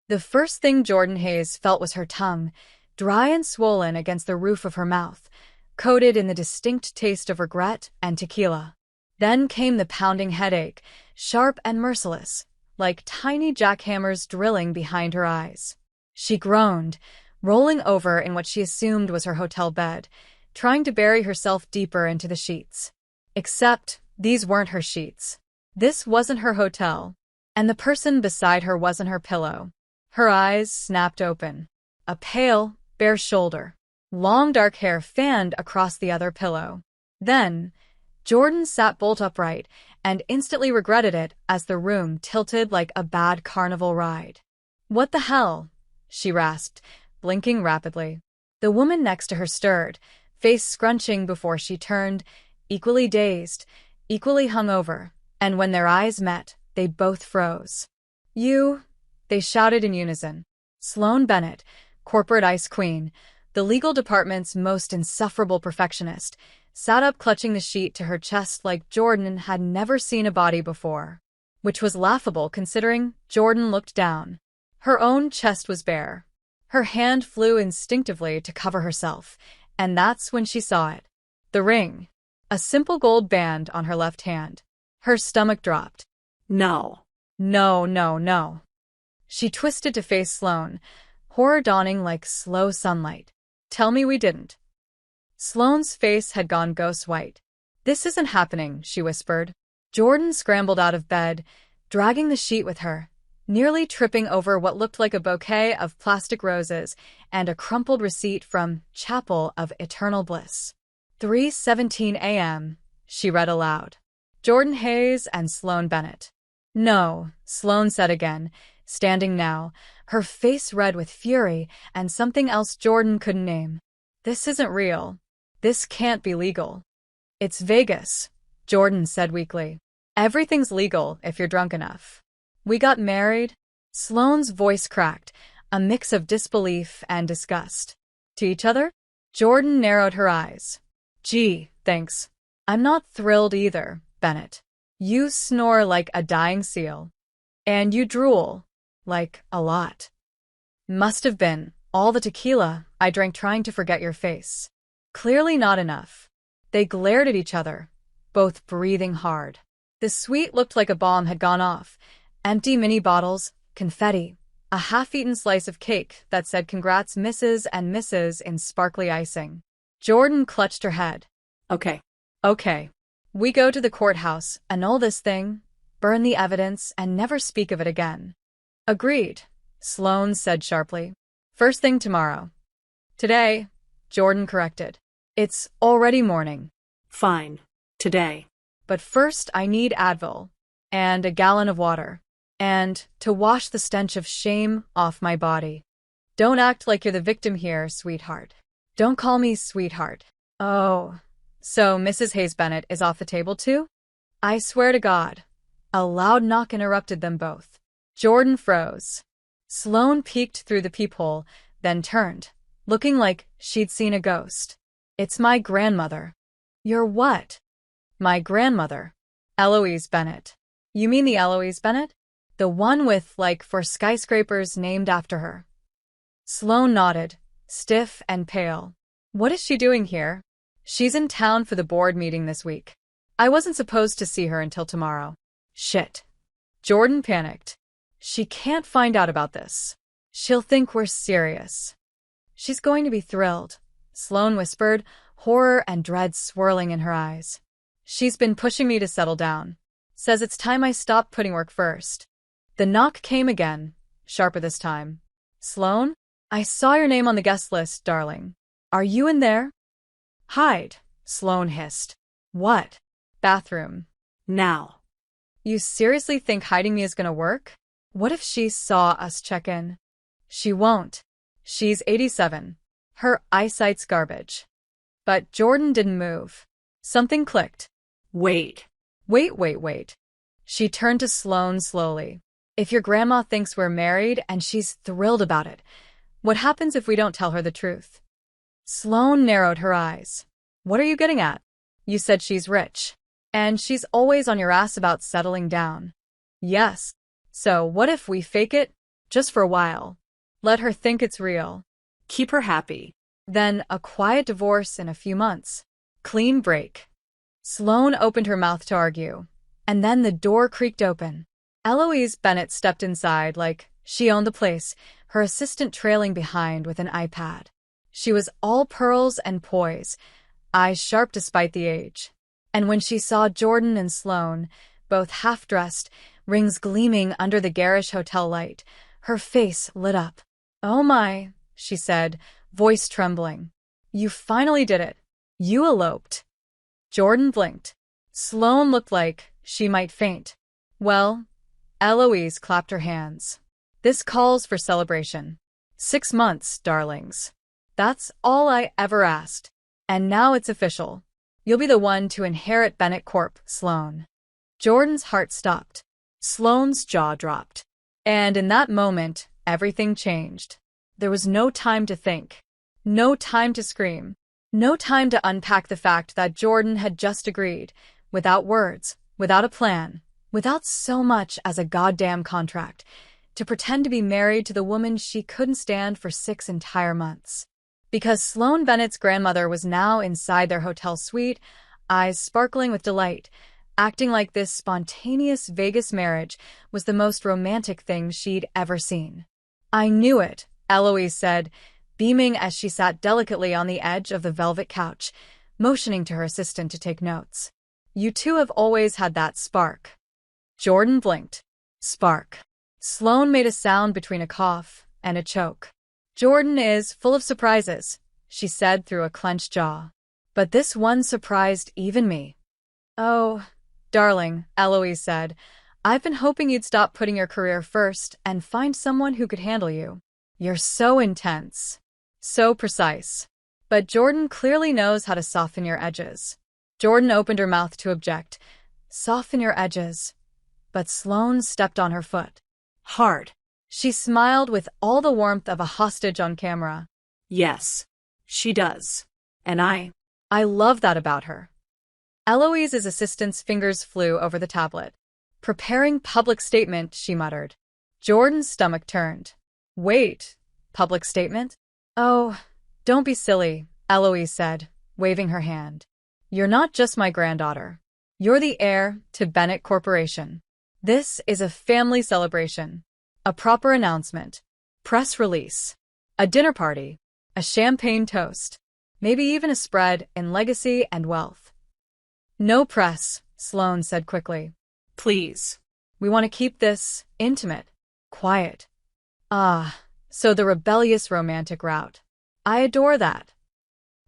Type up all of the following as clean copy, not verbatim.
The first thing Jordan Hayes felt was her tongue, dry and swollen against the roof of her mouth, coated in the distinct taste of regret and tequila. Then came the pounding headache, sharp and merciless, like tiny jackhammers drilling behind her eyes. She groaned, rolling over in what she assumed was her hotel bed, trying to bury herself deeper into the sheets. Except, these weren't her sheets. This wasn't her hotel. And the person beside her wasn't her pillow. Her eyes snapped open. A pale, bare shoulder. Long dark hair fanned across the other pillow. Then, Jordan sat bolt upright and instantly regretted it as the room tilted like a bad carnival ride. "What the hell?" she rasped, blinking rapidly. The woman next to her stirred, face scrunching before she turned, equally dazed, equally hungover, and when their eyes met, they both froze. "You," they shouted in unison. Sloan Bennett, corporate ice queen, the legal department's most insufferable perfectionist, sat up clutching the sheet to her chest like Jordan had never seen a body before. Which was laughable considering Jordan looked down. Her own chest was bare. Her hand flew instinctively to cover herself, and that's when she saw it. The ring. A simple gold band on her left hand. Her stomach dropped. No. No, no, no. She twisted to face Sloan, horror dawning like slow sunlight. "Tell me we didn't." Sloane's face had gone ghost white. "This isn't happening," she whispered. Jordan scrambled out of bed, dragging the sheet with her, nearly tripping over what looked like a bouquet of plastic roses and a crumpled receipt from Chapel of Eternal Bliss. 3:17 a.m., she read aloud. Jordan Hayes and Sloan Bennett. "No," Sloan said again, standing now, her face red with fury and something else Jordan couldn't name. "This isn't real. This can't be legal." "It's Vegas," Jordan said weakly. "Everything's legal if you're drunk enough. We got married." Sloane's voice cracked, a mix of disbelief and disgust. "To each other?" Jordan narrowed her eyes. "Gee, thanks. I'm not thrilled either, Bennett. You snore like a dying seal. And you drool. Like, a lot. Must have been all the tequila I drank trying to forget your face. Clearly not enough." They glared at each other, both breathing hard. The suite looked like a bomb had gone off. Empty mini bottles, confetti, a half-eaten slice of cake that said "Congrats Mrs. and Mrs." in sparkly icing. Jordan clutched her head. Okay. "Okay. We go to the courthouse, annul this thing, burn the evidence, and never speak of it again." "Agreed," Sloan said sharply. "First thing tomorrow." "Today," Jordan corrected. "It's already morning." Fine. Today. "But first I need Advil. And a gallon of water. And to wash the stench of shame off my body." "Don't act like you're the victim here, sweetheart." "Don't call me sweetheart." "Oh. So Mrs. Hayes Bennett is off the table too?" "I swear to God." A loud knock interrupted them both. Jordan froze. Sloan peeked through the peephole, then turned, looking like she'd seen a ghost. "It's my grandmother." "Your what?" "My grandmother. Eloise Bennett." "You mean the Eloise Bennett? The one with, like, 4 skyscrapers named after her?" Sloan nodded, stiff and pale. "What is she doing here?" "She's in town for the board meeting this week. I wasn't supposed to see her until tomorrow." "Shit." Jordan panicked. "She can't find out about this. She'll think we're serious." "She's going to be thrilled," Sloan whispered, horror and dread swirling in her eyes. "She's been pushing me to settle down. Says it's time I stop putting work first." The knock came again, sharper this time. "Sloan? I saw your name on the guest list, darling. Are you in there?" "Hide," Sloan hissed. "What?" "Bathroom." Now. "You seriously think hiding me is gonna work? What if she saw us check in?" "She won't. She's 87. Her eyesight's garbage." But Jordan didn't move. Something clicked. Wait. Wait. She turned to Sloan slowly. "If your grandma thinks we're married and she's thrilled about it, what happens if we don't tell her the truth?" Sloan narrowed her eyes. "What are you getting at? You said she's rich. And she's always on your ass about settling down." "Yes. So what if we fake it?" Just for a while. Let her think it's real. Keep her happy. Then a quiet divorce in a few months. Clean break. Sloane opened her mouth to argue, and then the door creaked open. Eloise Bennett stepped inside like she owned the place, her assistant trailing behind with an iPad. She was all pearls and poise, eyes sharp despite the age. And when she saw Jordan and Sloane, both half-dressed, rings gleaming under the garish hotel light, her face lit up. "Oh my," she said, voice trembling. "You finally did it. You eloped." Jordan blinked. Sloane looked like she might faint. "Well," Eloise clapped her hands. "This calls for celebration. 6 months, darlings. That's all I ever asked. And now it's official. You'll be the one to inherit Bennett Corp, Sloane." Jordan's heart stopped. Sloane's jaw dropped. And in that moment, everything changed. There was no time to think. No time to scream. No time to unpack the fact that Jordan had just agreed, without words, without a plan, without so much as a goddamn contract, to pretend to be married to the woman she couldn't stand for 6 entire months. Because Sloane Bennett's grandmother was now inside their hotel suite, eyes sparkling with delight, acting like this spontaneous Vegas marriage was the most romantic thing she'd ever seen. "I knew it," Eloise said, beaming as she sat delicately on the edge of the velvet couch, motioning to her assistant to take notes. "You two have always had that spark." Jordan blinked. Spark. Sloane made a sound between a cough and a choke. "Jordan is full of surprises," she said through a clenched jaw. "But this one surprised even me." "Oh, darling," Eloise said, "I've been hoping you'd stop putting your career first and find someone who could handle you. You're so intense. So precise. But Jordan clearly knows how to soften your edges." Jordan opened her mouth to object. Soften your edges. But Sloane stepped on her foot. Hard. She smiled with all the warmth of a hostage on camera. Yes, she does. And I love that about her. Eloise's assistant's fingers flew over the tablet. "Preparing public statement," she muttered. Jordan's stomach turned. "Wait, public statement?" "Oh, don't be silly," Eloise said, waving her hand. "You're not just my granddaughter. You're the heir to Bennett Corporation. This is a family celebration. A proper announcement. Press release. A dinner party. A champagne toast. Maybe even a spread in legacy and wealth." "No press," Sloane said quickly. Please. "We want to keep this intimate. Quiet." "Ah, so the rebellious romantic route. I adore that."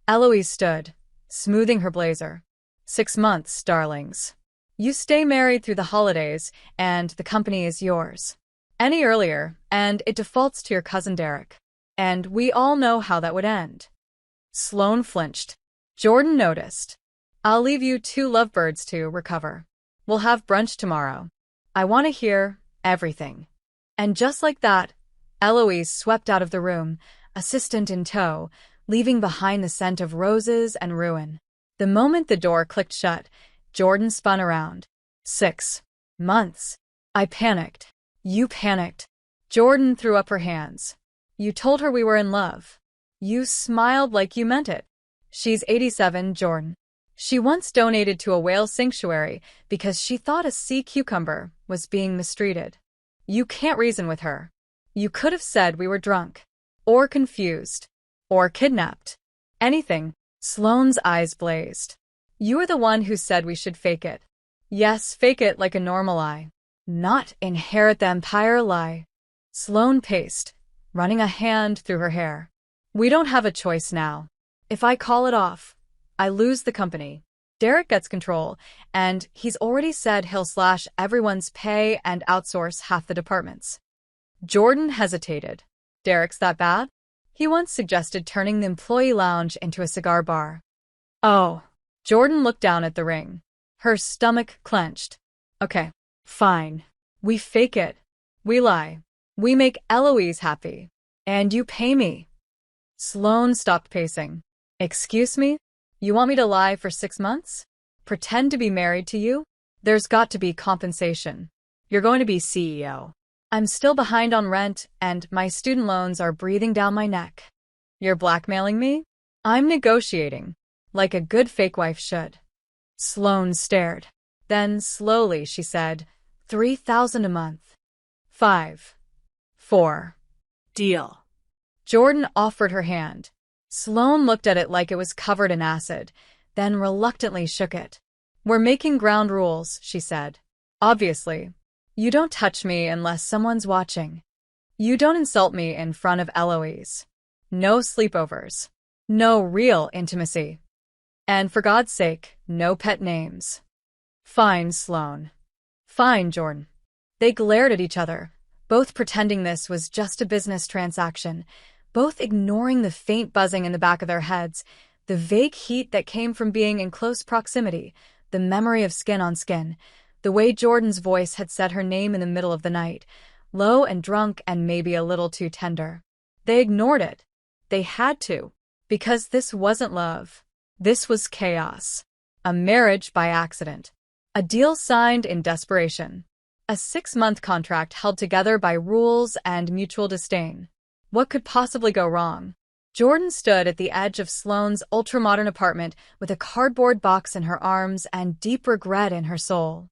Eloise stood, smoothing her blazer. 6 months, darlings. You stay married through the holidays, and the company is yours. Any earlier, and it defaults to your cousin Derek. And we all know how that would end." Sloane flinched. Jordan noticed. "I'll leave you 2 lovebirds to recover. We'll have brunch tomorrow. I want to hear everything." And just like that, Eloise swept out of the room, assistant in tow, leaving behind the scent of roses and ruin. The moment the door clicked shut, Jordan spun around. 6 months. I panicked. You panicked. Jordan threw up her hands. You told her we were in love. You smiled like you meant it. She's 87, Jordan. She once donated to a whale sanctuary because she thought a sea cucumber was being mistreated. You can't reason with her. You could have said we were drunk. Or confused. Or kidnapped. Anything. Sloane's eyes blazed. You were the one who said we should fake it. Yes, fake it like a normal lie. Not inherit the empire lie. Sloane paced, running a hand through her hair. We don't have a choice now. If I call it off, I lose the company. Derek gets control, and he's already said he'll slash everyone's pay and outsource half the departments. Jordan hesitated. Derek's that bad? He once suggested turning the employee lounge into a cigar bar. Oh. Jordan looked down at the ring. Her stomach clenched. Okay, fine. We fake it. We lie. We make Eloise happy. And you pay me. Sloane stopped pacing. Excuse me? You want me to lie for 6 months? Pretend to be married to you? There's got to be compensation. You're going to be CEO. I'm still behind on rent, and my student loans are breathing down my neck. You're blackmailing me? I'm negotiating, like a good fake wife should. Sloane stared. Then, slowly, she said, $3,000 a month. 5. 4. Deal. Jordan offered her hand. Sloane looked at it like it was covered in acid, then reluctantly shook it. We're making ground rules, she said. Obviously. You don't touch me unless someone's watching. You don't insult me in front of Eloise. No sleepovers. No real intimacy. And for God's sake, no pet names. Fine, Sloane. Fine, Jordan. They glared at each other, both pretending this was just a business transaction, both ignoring the faint buzzing in the back of their heads, the vague heat that came from being in close proximity, the memory of skin on skin, the way Jordan's voice had said her name in the middle of the night, low and drunk and maybe a little too tender. They ignored it. They had to, because this wasn't love. This was chaos. A marriage by accident. A deal signed in desperation. A 6-month contract held together by rules and mutual disdain. What could possibly go wrong? Jordan stood at the edge of Sloane's ultra-modern apartment with a cardboard box in her arms and deep regret in her soul.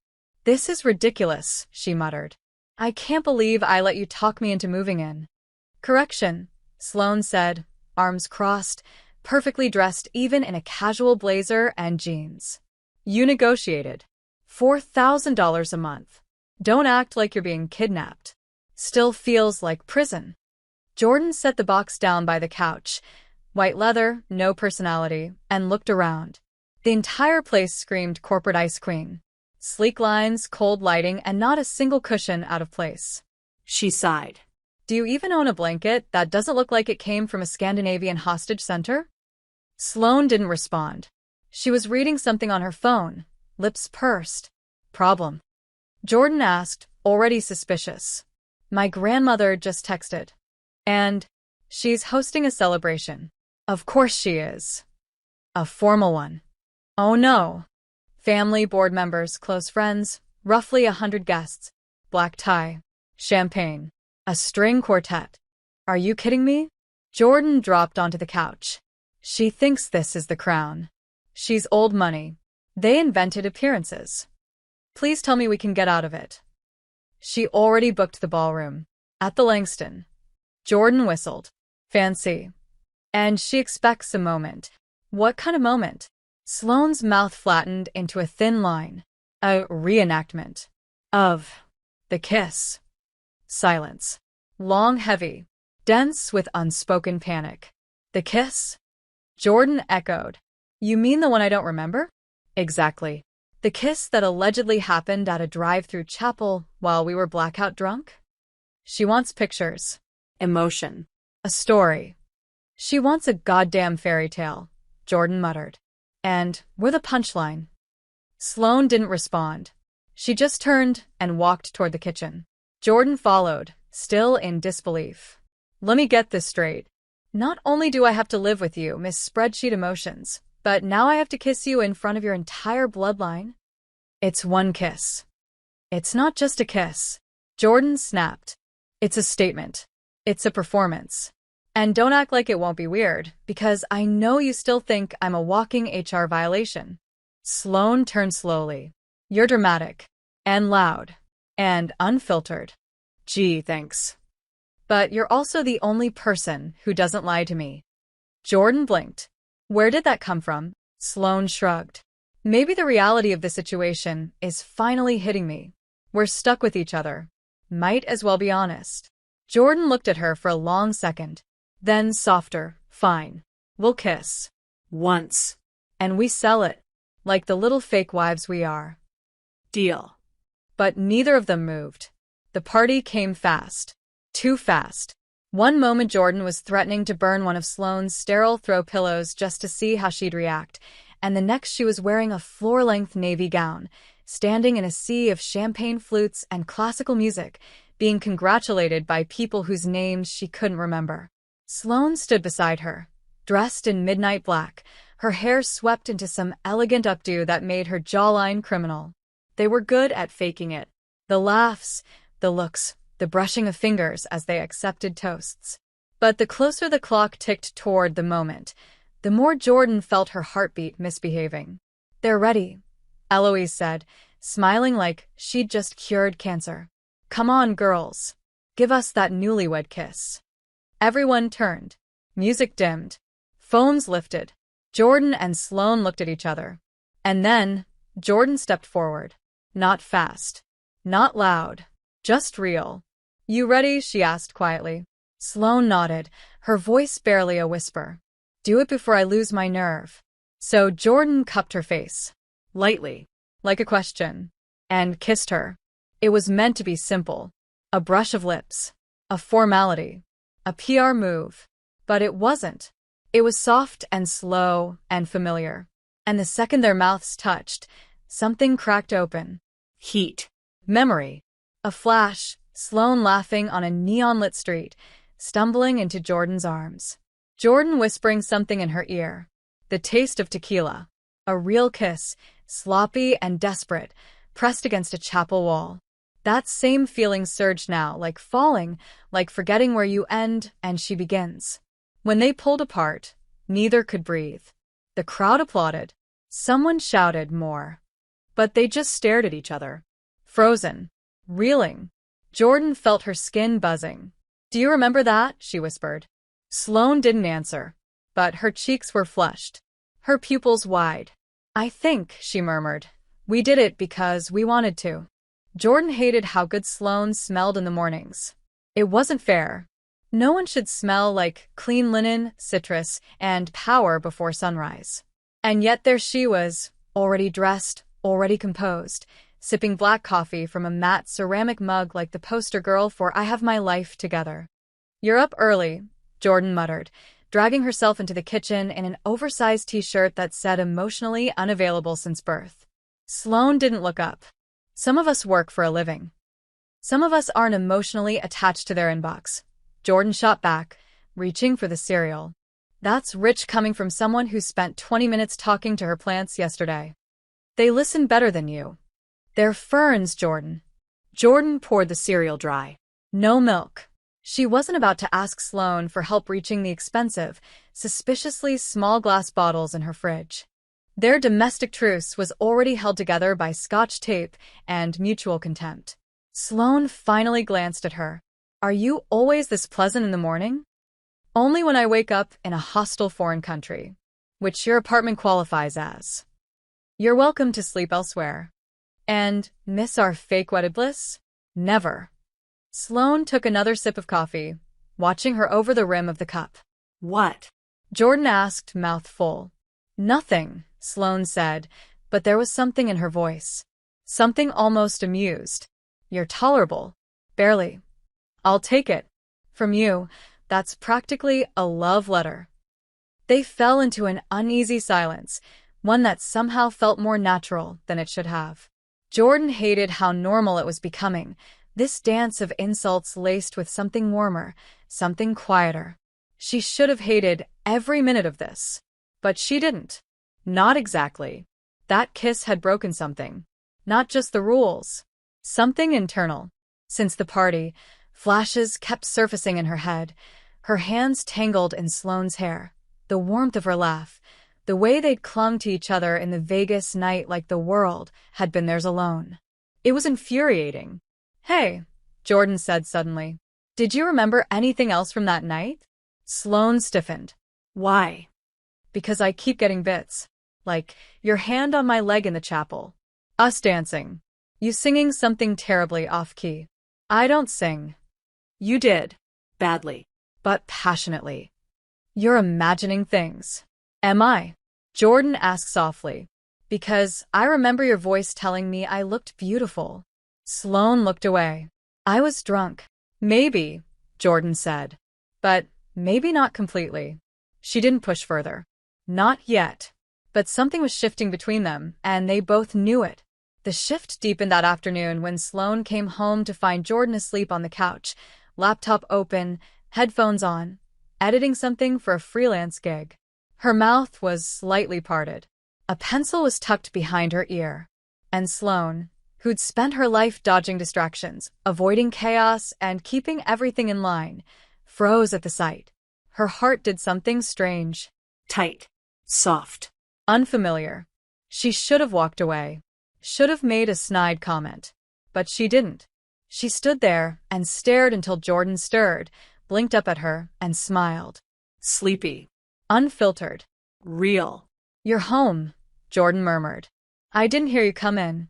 This is ridiculous, she muttered. I can't believe I let you talk me into moving in. Correction, Sloane said, arms crossed, perfectly dressed even in a casual blazer and jeans. You negotiated. $4,000 a month. Don't act like you're being kidnapped. Still feels like prison. Jordan set the box down by the couch, white leather, no personality, and looked around. The entire place screamed corporate ice cream. Sleek lines, cold lighting, and not a single cushion out of place. She sighed. Do you even own a blanket that doesn't look like it came from a Scandinavian hostage center? Sloane didn't respond. She was reading something on her phone, lips pursed. Problem? Jordan asked, already suspicious. My grandmother just texted. And she's hosting a celebration. Of course she is. A formal one. Oh no. Family, board members, close friends, roughly 100 guests. Black tie. Champagne. A string quartet. Are you kidding me? Jordan dropped onto the couch. She thinks this is the crown. She's old money. They invented appearances. Please tell me we can get out of it. She already booked the ballroom. At the Langston. Jordan whistled. Fancy. And she expects a moment. What kind of moment? Sloane's mouth flattened into a thin line. A reenactment. Of. The kiss. Silence. Long, heavy. Dense with unspoken panic. The kiss? Jordan echoed. You mean the one I don't remember? Exactly. The kiss that allegedly happened at a drive-through chapel while we were blackout drunk? She wants pictures. Emotion. A story. She wants a goddamn fairy tale, Jordan muttered. And we're the punchline. Sloane didn't respond. She just turned and walked toward the kitchen. Jordan followed, still in disbelief. Let me get this straight. Not only do I have to live with you, Miss Spreadsheet Emotions, but now I have to kiss you in front of your entire bloodline? It's one kiss. It's not just a kiss. Jordan snapped. It's a statement. It's a performance. And don't act like it won't be weird, because I know you still think I'm a walking HR violation. Sloane turned slowly. You're dramatic. And loud. And unfiltered. Gee, thanks. But you're also the only person who doesn't lie to me. Jordan blinked. Where did that come from? Sloane shrugged. Maybe the reality of the situation is finally hitting me. We're stuck with each other. Might as well be honest. Jordan looked at her for a long second. Then softer. Fine. We'll kiss. Once. And we sell it. Like the little fake wives we are. Deal. But neither of them moved. The party came fast. Too fast. One moment Jordan was threatening to burn one of Sloane's sterile throw pillows just to see how she'd react, and the next she was wearing a floor-length navy gown, standing in a sea of champagne flutes and classical music, being congratulated by people whose names she couldn't remember. Sloane stood beside her, dressed in midnight black, her hair swept into some elegant updo that made her jawline criminal. They were good at faking it. The laughs, the looks, the brushing of fingers as they accepted toasts. But the closer the clock ticked toward the moment, the more Jordan felt her heartbeat misbehaving. "They're ready," Eloise said, smiling like she'd just cured cancer. "Come on, girls. Give us that newlywed kiss." Everyone turned. Music dimmed. Phones lifted. Jordan and Sloane looked at each other. And then, Jordan stepped forward. Not fast. Not loud. Just real. "You ready?" she asked quietly. Sloane nodded, her voice barely a whisper. "Do it before I lose my nerve." So Jordan cupped her face. Lightly. Like a question. And kissed her. It was meant to be simple. A brush of lips. A formality. A PR move. But it wasn't. It was soft and slow and familiar. And the second their mouths touched, something cracked open. Heat. Memory. A flash, Sloane laughing on a neon-lit street, stumbling into Jordan's arms. Jordan whispering something in her ear. The taste of tequila. A real kiss, sloppy and desperate, pressed against a chapel wall. That same feeling surged now, like falling, like forgetting where you end and she begins. When they pulled apart, neither could breathe. The crowd applauded. Someone shouted more. But they just stared at each other. Frozen. Reeling. Jordan felt her skin buzzing. "Do you remember that?" she whispered. Sloane didn't answer, but her cheeks were flushed. Her pupils wide. "I think," she murmured, "we did it because we wanted to." Jordan hated how good Sloane smelled in the mornings. It wasn't fair. No one should smell like clean linen, citrus, and power before sunrise. And yet there she was, already dressed, already composed, sipping black coffee from a matte ceramic mug like the poster girl for "I Have My Life Together." "You're up early," Jordan muttered, dragging herself into the kitchen in an oversized t-shirt that said "emotionally unavailable since birth." Sloane didn't look up. "Some of us work for a living. Some of us aren't emotionally attached to their inbox." Jordan shot back, reaching for the cereal. "That's rich coming from someone who spent 20 minutes talking to her plants yesterday. They listen better than you." "They're ferns, Jordan." Jordan poured the cereal dry. No milk. She wasn't about to ask Sloane for help reaching the expensive, suspiciously small glass bottles in her fridge. Their domestic truce was already held together by Scotch tape and mutual contempt. Sloane finally glanced at her. "Are you always this pleasant in the morning?" "Only when I wake up in a hostile foreign country, which your apartment qualifies as. You're welcome to sleep elsewhere. And miss our fake wedded bliss? Never." Sloane took another sip of coffee, watching her over the rim of the cup. "What?" Jordan asked, mouth full. "Nothing," Sloane said, but there was something in her voice. Something almost amused. "You're tolerable." "Barely." "I'll take it. From you, that's practically a love letter." They fell into an uneasy silence, one that somehow felt more natural than it should have. Jordan hated how normal it was becoming, this dance of insults laced with something warmer, something quieter. She should have hated every minute of this. But she didn't. Not exactly. That kiss had broken something. Not just the rules. Something internal. Since the party, flashes kept surfacing in her head, her hands tangled in Sloane's hair, the warmth of her laugh, the way they'd clung to each other in the Vegas night like the world had been theirs alone. It was infuriating. "Hey," Jordan said suddenly. "Did you remember anything else from that night?" Sloane stiffened. "Why?" "Because I keep getting bits. Like, your hand on my leg in the chapel. Us dancing. You singing something terribly off-key. I don't sing." "You did. Badly." "But passionately." "You're imagining things." "Am I?" Jordan asked softly. "Because I remember your voice telling me I looked beautiful." Sloane looked away. "I was drunk." "Maybe," Jordan said. "But maybe not completely." She didn't push further. Not yet. But something was shifting between them, and they both knew it. The shift deepened that afternoon when Sloane came home to find Jordan asleep on the couch, laptop open, headphones on, editing something for a freelance gig. Her mouth was slightly parted. A pencil was tucked behind her ear. And Sloane, who'd spent her life dodging distractions, avoiding chaos, and keeping everything in line, froze at the sight. Her heart did something strange. Tight. Soft. Unfamiliar. She should have walked away. Should have made a snide comment. But she didn't. She stood there and stared until Jordan stirred, blinked up at her, and smiled. Sleepy. Unfiltered. Real. "You're home," Jordan murmured. "I didn't hear you come in."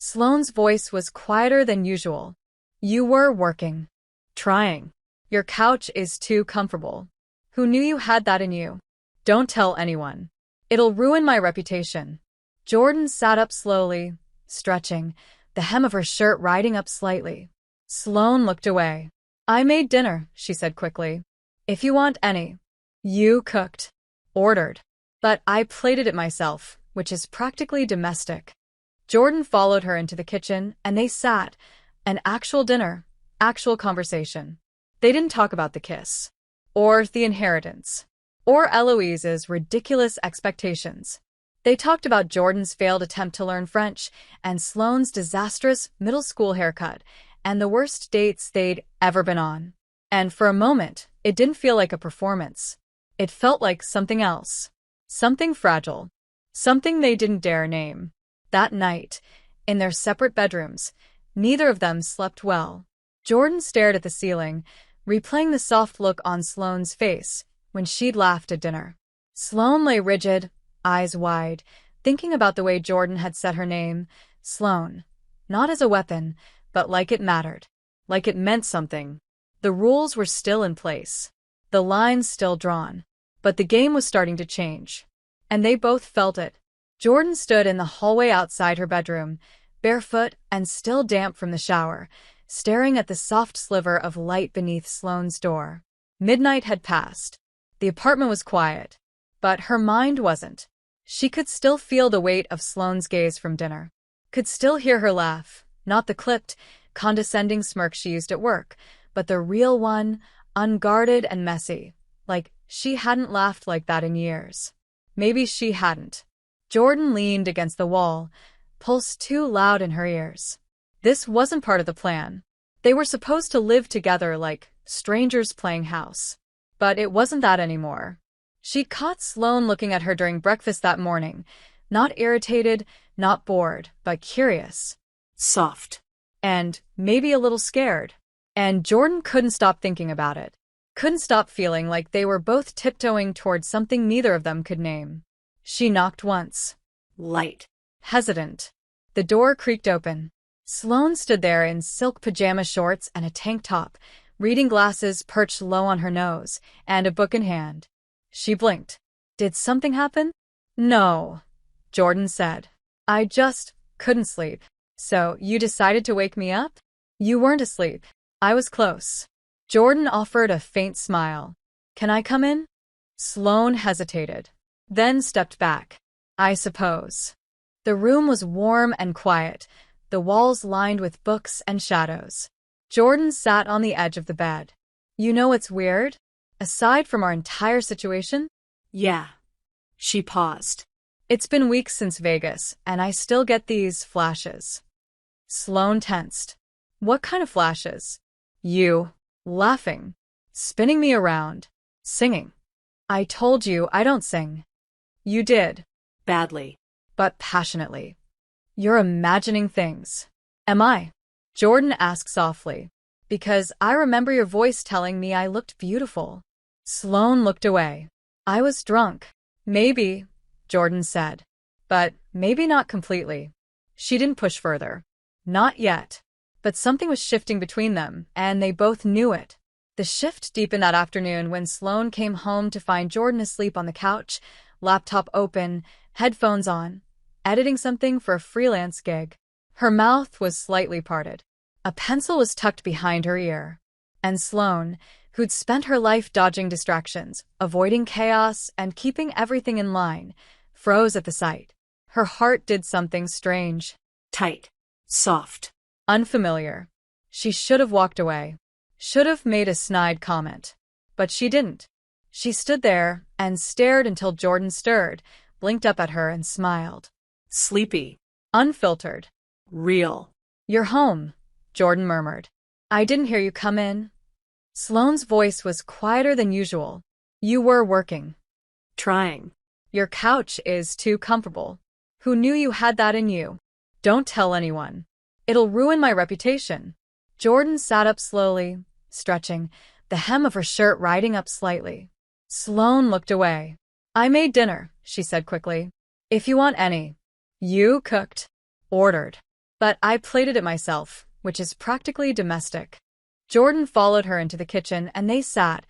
Sloane's voice was quieter than usual. "You were working. Trying. Your couch is too comfortable. Who knew you had that in you? Don't tell anyone. It'll ruin my reputation." Jordan sat up slowly, stretching, the hem of her shirt riding up slightly. Sloane looked away. "I made dinner," she said quickly. "If you want any." "You cooked." "Ordered. But I plated it myself, which is practically domestic." Jordan followed her into the kitchen, and they sat. An actual dinner, actual conversation. They didn't talk about the kiss, or the inheritance, or Eloise's ridiculous expectations. They talked about Jordan's failed attempt to learn French, and Sloane's disastrous middle school haircut, and the worst dates they'd ever been on. And for a moment, it didn't feel like a performance. It felt like something else. Something fragile. Something they didn't dare name. That night, in their separate bedrooms, neither of them slept well. Jordan stared at the ceiling, replaying the soft look on Sloane's face when she'd laughed at dinner. Sloane lay rigid, eyes wide, thinking about the way Jordan had said her name, Sloane. Not as a weapon, but like it mattered. Like it meant something. The rules were still in place. The lines still drawn. But the game was starting to change. And they both felt it. Jordan stood in the hallway outside her bedroom, barefoot and still damp from the shower, staring at the soft sliver of light beneath Sloane's door. Midnight had passed. The apartment was quiet. But her mind wasn't. She could still feel the weight of Sloane's gaze from dinner. Could still hear her laugh, not the clipped, condescending smirk she used at work, but the real one, unguarded and messy, like she hadn't laughed like that in years. Maybe she hadn't. Jordan leaned against the wall, pulse too loud in her ears. This wasn't part of the plan. They were supposed to live together like strangers playing house. But it wasn't that anymore. She'd caught Sloane looking at her during breakfast that morning, not irritated, not bored, but curious. Soft. And maybe a little scared. And Jordan couldn't stop thinking about it. Couldn't stop feeling like they were both tiptoeing towards something neither of them could name. She knocked once. Light. Hesitant. The door creaked open. Sloane stood there in silk pajama shorts and a tank top, reading glasses perched low on her nose, and a book in hand. She blinked. Did something happen? No, Jordan said. I just couldn't sleep. So you decided to wake me up? You weren't asleep. I was close. Jordan offered a faint smile. Can I come in? Sloane hesitated, then stepped back. I suppose. The room was warm and quiet, the walls lined with books and shadows. Jordan sat on the edge of the bed. You know what's weird? Aside from our entire situation? Yeah. She paused. It's been weeks since Vegas, and I still get these flashes. Sloane tensed. What kind of flashes? You. Laughing. Spinning me around. Singing. I told you I don't sing. You did. Badly. But passionately. You're imagining things. Am I? Jordan asked softly. Because I remember your voice telling me I looked beautiful. Sloane looked away. I was drunk. Maybe, Jordan said. But maybe not completely. She didn't push further. Not yet. But something was shifting between them, and they both knew it. The shift deepened that afternoon when Sloane came home to find Jordan asleep on the couch, laptop open, headphones on, editing something for a freelance gig. Her mouth was slightly parted. A pencil was tucked behind her ear. And Sloane, who'd spent her life dodging distractions, avoiding chaos, and keeping everything in line, froze at the sight. Her heart did something strange. Tight. Soft. Unfamiliar. She should have walked away. Should have made a snide comment. But she didn't. She stood there and stared until Jordan stirred, blinked up at her and smiled. Sleepy. Unfiltered. Real. You're home, Jordan murmured. I didn't hear you come in. Sloane's voice was quieter than usual. You were working. Trying. Your couch is too comfortable. Who knew you had that in you? Don't tell anyone. It'll ruin my reputation. Jordan sat up slowly, stretching, the hem of her shirt riding up slightly. Sloane looked away. I made dinner, she said quickly. If you want any. You cooked. Ordered. But I plated it myself, which is practically domestic. Jordan followed her into the kitchen and they sat.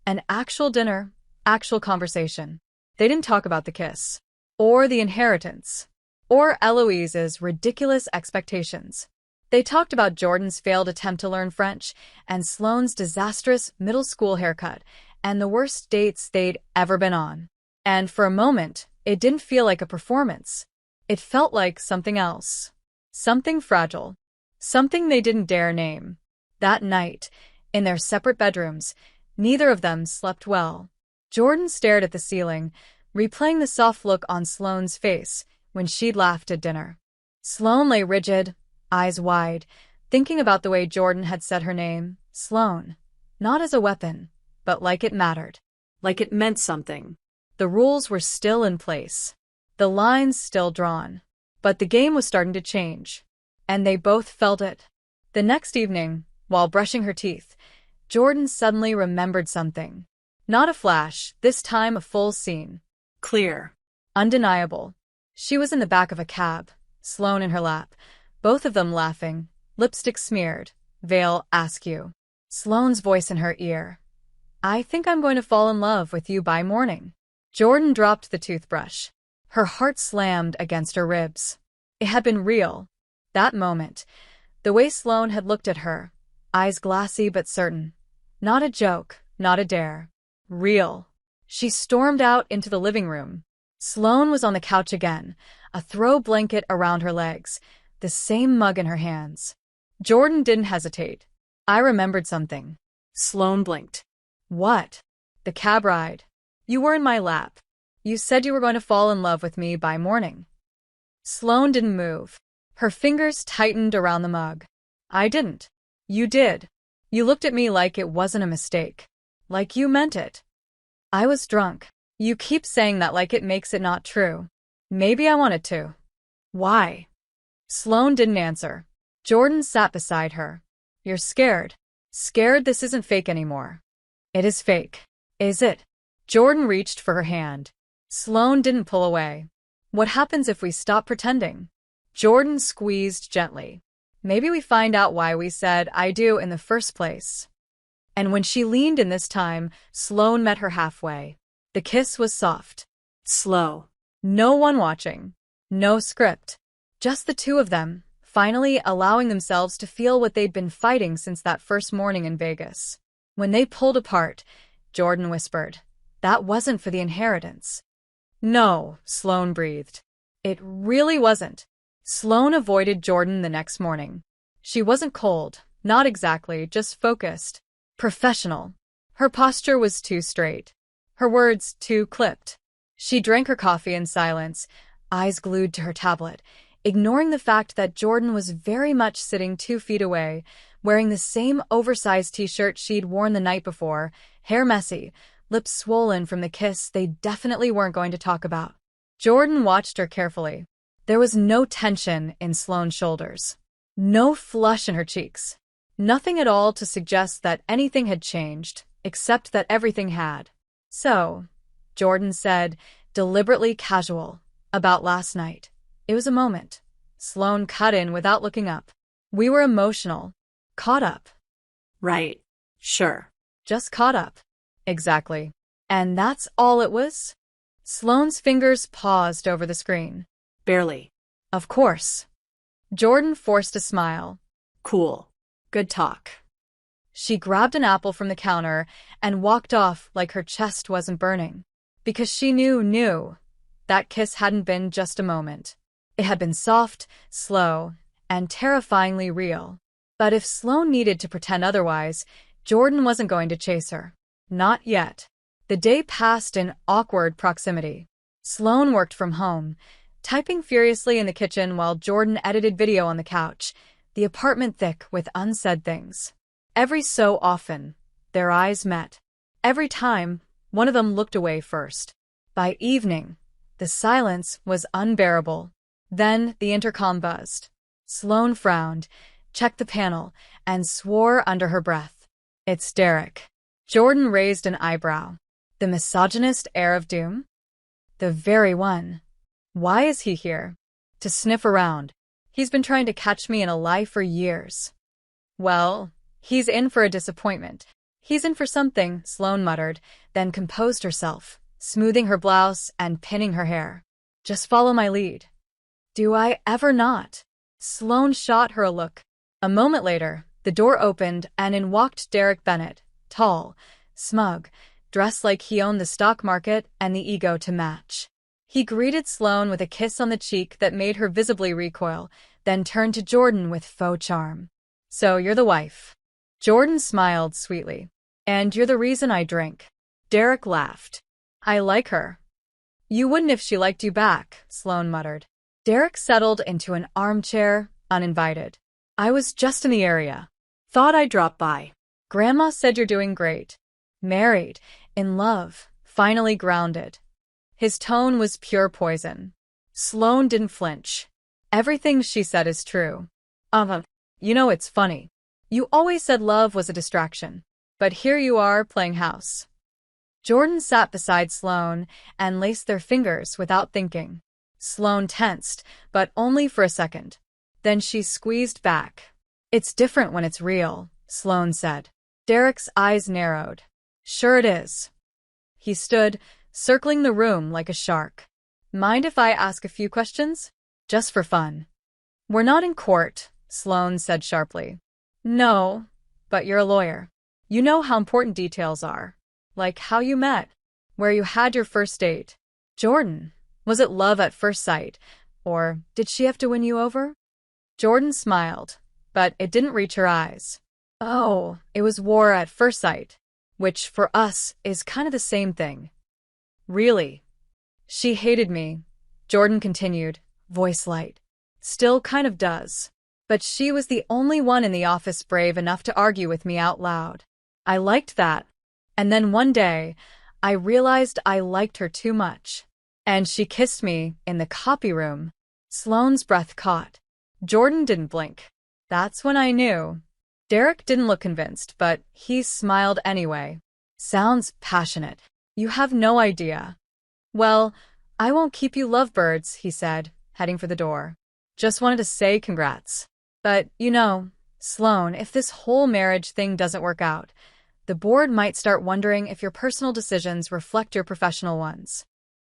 An actual dinner, actual conversation. They didn't talk about the kiss. Or the inheritance. Or Eloise's ridiculous expectations. They talked about Jordan's failed attempt to learn French, and Sloane's disastrous middle school haircut, and the worst dates they'd ever been on. And for a moment, it didn't feel like a performance. It felt like something else. Something fragile. Something they didn't dare name. That night, in their separate bedrooms, neither of them slept well. Jordan stared at the ceiling, replaying the soft look on Sloane's face when she'd laughed at dinner. Sloane lay rigid, eyes wide, thinking about the way Jordan had said her name, Sloane. Not as a weapon, but like it mattered. Like it meant something. The rules were still in place. The lines still drawn. But the game was starting to change. And they both felt it. The next evening, while brushing her teeth, Jordan suddenly remembered something. Not a flash, this time a full scene. Clear. Undeniable. She was in the back of a cab, Sloane in her lap, both of them laughing, lipstick smeared, veil askew. Sloane's voice in her ear. I think I'm going to fall in love with you by morning. Jordan dropped the toothbrush. Her heart slammed against her ribs. It had been real. That moment. The way Sloane had looked at her. Eyes glassy but certain. Not a joke, not a dare. Real. She stormed out into the living room. Sloane was on the couch again, a throw blanket around her legs, the same mug in her hands. Jordan didn't hesitate. I remembered something. Sloane blinked. What? The cab ride. You were in my lap. You said you were going to fall in love with me by morning. Sloane didn't move. Her fingers tightened around the mug. I didn't. You did. You looked at me like it wasn't a mistake. Like you meant it. I was drunk. You keep saying that like it makes it not true. Maybe I wanted to. Why? Sloane didn't answer. Jordan sat beside her. You're scared. Scared this isn't fake anymore. It is fake. Is it? Jordan reached for her hand. Sloane didn't pull away. What happens if we stop pretending? Jordan squeezed gently. Maybe we find out why we said I do in the first place. And when she leaned in this time, Sloane met her halfway. The kiss was soft. Slow. No one watching. No script. Just the two of them, finally allowing themselves to feel what they'd been fighting since that first morning in Vegas. When they pulled apart, Jordan whispered, that wasn't for the inheritance. No, Sloane breathed. It really wasn't. Sloane avoided Jordan the next morning. She wasn't cold, not exactly, just focused. Professional. Her posture was too straight. Her words too clipped. She drank her coffee in silence, eyes glued to her tablet, ignoring the fact that Jordan was very much sitting 2 feet away, wearing the same oversized t-shirt she'd worn the night before, hair messy, lips swollen from the kiss they definitely weren't going to talk about. Jordan watched her carefully. There was no tension in Sloane's shoulders. No flush in her cheeks. Nothing at all to suggest that anything had changed, except that everything had. So, Jordan said, deliberately casual, about last night. It was a moment. Sloane cut in without looking up. We were emotional. Caught up. Right. Sure. Just caught up. Exactly. And that's all it was? Sloane's fingers paused over the screen. Barely. Of course. Jordan forced a smile. Cool. Good talk. She grabbed an apple from the counter and walked off like her chest wasn't burning. Because she knew that kiss hadn't been just a moment. It had been soft, slow, and terrifyingly real. But if Sloane needed to pretend otherwise, Jordan wasn't going to chase her. Not yet. The day passed in awkward proximity. Sloane worked from home, typing furiously in the kitchen while Jordan edited video on the couch, the apartment thick with unsaid things. Every so often, their eyes met. Every time, one of them looked away first. By evening, the silence was unbearable. Then the intercom buzzed. Sloane frowned, checked the panel, and swore under her breath. "It's Derek." Jordan raised an eyebrow. The misogynist heir of doom? The very one. Why is he here? To sniff around. He's been trying to catch me in a lie for years. Well, he's in for a disappointment. He's in for something, Sloane muttered, then composed herself, smoothing her blouse and pinning her hair. Just follow my lead. Do I ever not? Sloane shot her a look. A moment later, the door opened and in walked Derek Bennett, tall, smug, dressed like he owned the stock market and the ego to match. He greeted Sloane with a kiss on the cheek that made her visibly recoil, then turned to Jordan with faux charm. "So you're the wife." Jordan smiled sweetly. "And you're the reason I drink." Derek laughed. "I like her." "You wouldn't if she liked you back," Sloane muttered. Derek settled into an armchair, uninvited. "I was just in the area. Thought I'd drop by. Grandma said you're doing great. Married, in love, finally grounded." His tone was pure poison. Sloane didn't flinch. "Everything she said is true. You know, it's funny. You always said love was a distraction. But here you are playing house." Jordan sat beside Sloane and laced their fingers without thinking. Sloane tensed, but only for a second. Then she squeezed back. "It's different when it's real," Sloane said. Derek's eyes narrowed. "Sure it is." He stood, circling the room like a shark. "Mind if I ask a few questions? Just for fun." "We're not in court," Sloane said sharply. "No, but you're a lawyer. You know how important details are. Like how you met, where you had your first date. Jordan, was it love at first sight, or did she have to win you over?" Jordan smiled, but it didn't reach her eyes. "Oh, it was war at first sight, which for us is kind of the same thing." "Really?" "She hated me," Jordan continued, voice light. "Still kind of does. But she was the only one in the office brave enough to argue with me out loud. I liked that. And then one day, I realized I liked her too much. And she kissed me in the copy room." Sloane's breath caught. Jordan didn't blink. "That's when I knew." Derek didn't look convinced, but he smiled anyway. "Sounds passionate. You have no idea." "Well, I won't keep you lovebirds," he said, heading for the door. "Just wanted to say congrats. But, you know, Sloane, if this whole marriage thing doesn't work out, the board might start wondering if your personal decisions reflect your professional ones."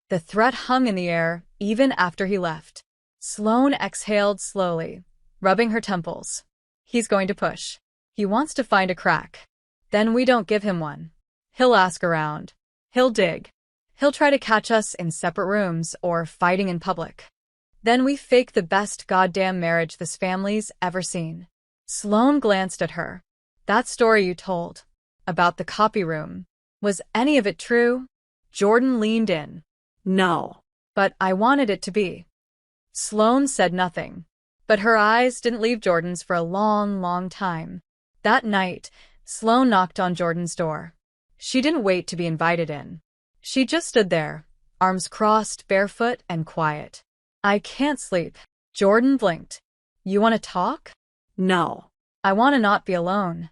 The threat hung in the air even after he left. Sloane exhaled slowly, rubbing her temples. He's going to push. He wants to find a crack. Then we don't give him one. He'll ask around. He'll dig. He'll try to catch us in separate rooms or fighting in public. Then we fake the best goddamn marriage this family's ever seen. Sloane glanced at her. "That story you told, about the copy room, was any of it true?" Jordan leaned in. No. "But I wanted it to be." Sloane said nothing, but her eyes didn't leave Jordan's for a long, long time. That night, Sloane knocked on Jordan's door. She didn't wait to be invited in. She just stood there, arms crossed, barefoot, and quiet. "I can't sleep." Jordan blinked. "You want to talk?" No. "I want to not be alone."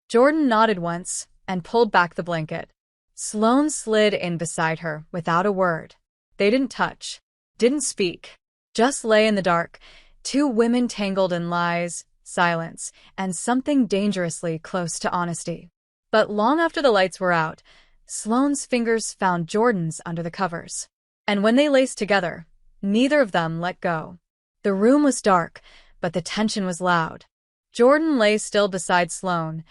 Jordan nodded once and pulled back the blanket. Sloane slid in beside her without a word. They didn't touch, didn't speak, just lay in the dark, two women tangled in lies, silence, and something dangerously close to honesty. But long after the lights were out, Sloane's fingers found Jordan's under the covers. And when they laced together, neither of them let go. The room was dark, but the tension was loud. Jordan lay still beside Sloane,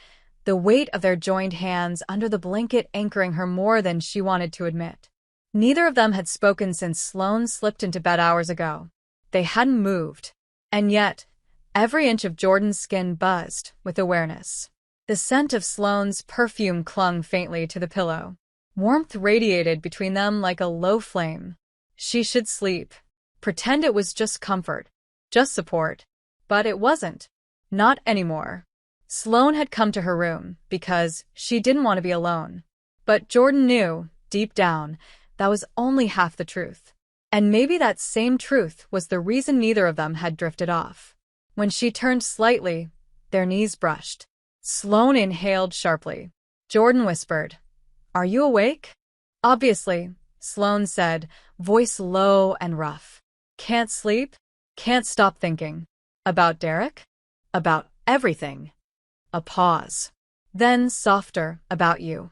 the weight of their joined hands under the blanket anchoring her more than she wanted to admit. Neither of them had spoken since Sloane slipped into bed hours ago. They hadn't moved. And yet, every inch of Jordan's skin buzzed with awareness. The scent of Sloane's perfume clung faintly to the pillow. Warmth radiated between them like a low flame. She should sleep. Pretend it was just comfort, just support. But it wasn't. Not anymore. Sloane had come to her room because she didn't want to be alone. But Jordan knew, deep down, that was only half the truth. And maybe that same truth was the reason neither of them had drifted off. When she turned slightly, their knees brushed. Sloane inhaled sharply. Jordan whispered, "Are you awake?" "Obviously," Sloane said, voice low and rough. "Can't sleep? Can't stop thinking. About Derek? About everything." A pause. Then, softer, "About you."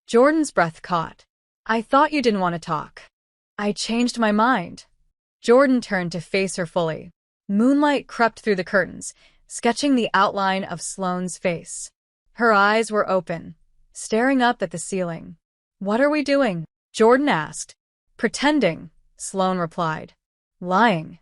Jordan's breath caught. "I thought you didn't want to talk." "I changed my mind." Jordan turned to face her fully. Moonlight crept through the curtains, sketching the outline of Sloane's face. Her eyes were open, staring up at the ceiling. "What are we doing?" Jordan asked. "Pretending," Sloane replied. "Lying.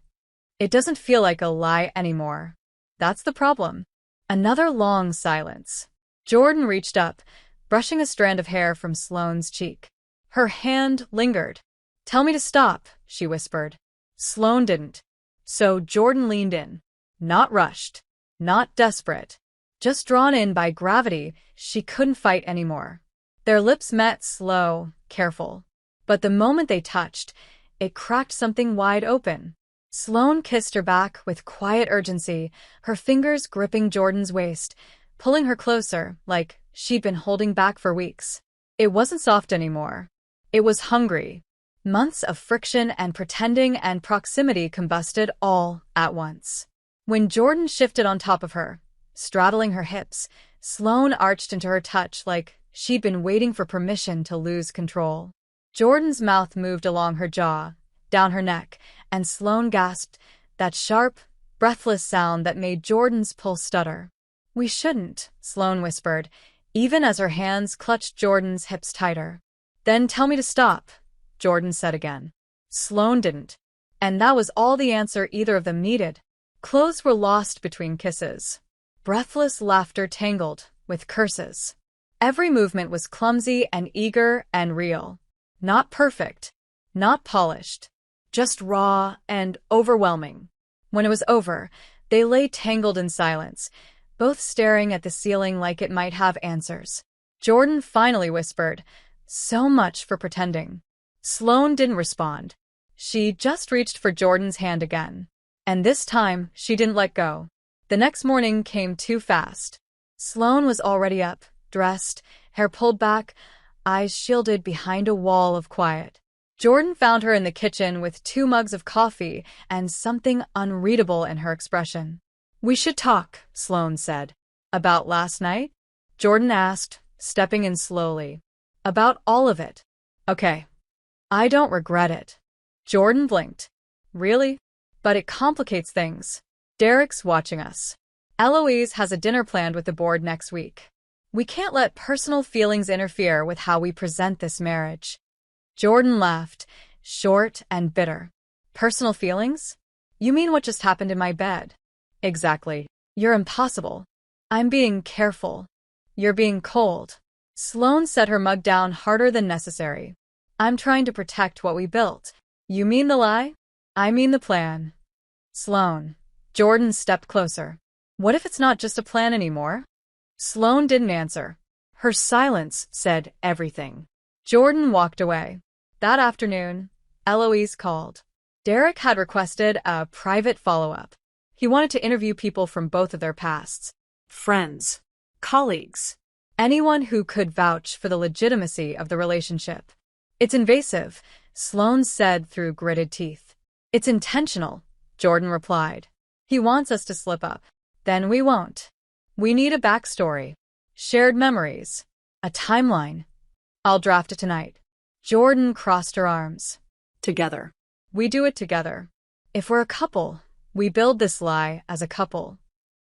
It doesn't feel like a lie anymore. That's the problem." Another long silence. Jordan reached up, brushing a strand of hair from Sloane's cheek. Her hand lingered. "Tell me to stop," she whispered. Sloane didn't. So Jordan leaned in. Not rushed. Not desperate. Just drawn in by gravity she couldn't fight anymore. Their lips met, slow, careful. But the moment they touched, it cracked something wide open. Sloane kissed her back with quiet urgency, her fingers gripping Jordan's waist, pulling her closer, like she'd been holding back for weeks. It wasn't soft anymore. It was hungry. Months of friction and pretending and proximity combusted all at once. When Jordan shifted on top of her, straddling her hips, Sloane arched into her touch like she'd been waiting for permission to lose control. Jordan's mouth moved along her jaw, down her neck, and Sloane gasped, that sharp, breathless sound that made Jordan's pulse stutter. "We shouldn't," Sloane whispered, even as her hands clutched Jordan's hips tighter. "Then tell me to stop," Jordan said again. Sloane didn't. And that was all the answer either of them needed. Clothes were lost between kisses. Breathless laughter tangled with curses. Every movement was clumsy and eager and real. Not perfect. Not polished. Just raw and overwhelming. When it was over, they lay tangled in silence, both staring at the ceiling like it might have answers. Jordan finally whispered, "So much for pretending." Sloane didn't respond. She just reached for Jordan's hand again. And this time, she didn't let go. The next morning came too fast. Sloane was already up, dressed, hair pulled back, eyes shielded behind a wall of quiet. Jordan found her in the kitchen with 2 mugs of coffee and something unreadable in her expression. "We should talk," Sloane said. "About last night?" Jordan asked, stepping in slowly. "About all of it." "Okay. I don't regret it." Jordan blinked. "Really? But it complicates things. Derek's watching us. Eloise has a dinner planned with the board next week. We can't let personal feelings interfere with how we present this marriage." Jordan laughed, short and bitter. "Personal feelings? You mean what just happened in my bed?" "Exactly. You're impossible." "I'm being careful." "You're being cold." Sloane set her mug down harder than necessary. "I'm trying to protect what we built." "You mean the lie?" "I mean the plan." "Sloane." Jordan stepped closer. "What if it's not just a plan anymore?" Sloane didn't answer. Her silence said everything. Jordan walked away. That afternoon, Eloise called. Derek had requested a private follow-up. He wanted to interview people from both of their pasts. Friends. Colleagues. Anyone who could vouch for the legitimacy of the relationship. "It's invasive," Sloane said through gritted teeth. "It's intentional," Jordan replied. "He wants us to slip up. Then we won't. We need a backstory. Shared memories. A timeline. I'll draft it tonight." Jordan crossed her arms. Together. "We do it together. If we're a couple, we build this lie as a couple."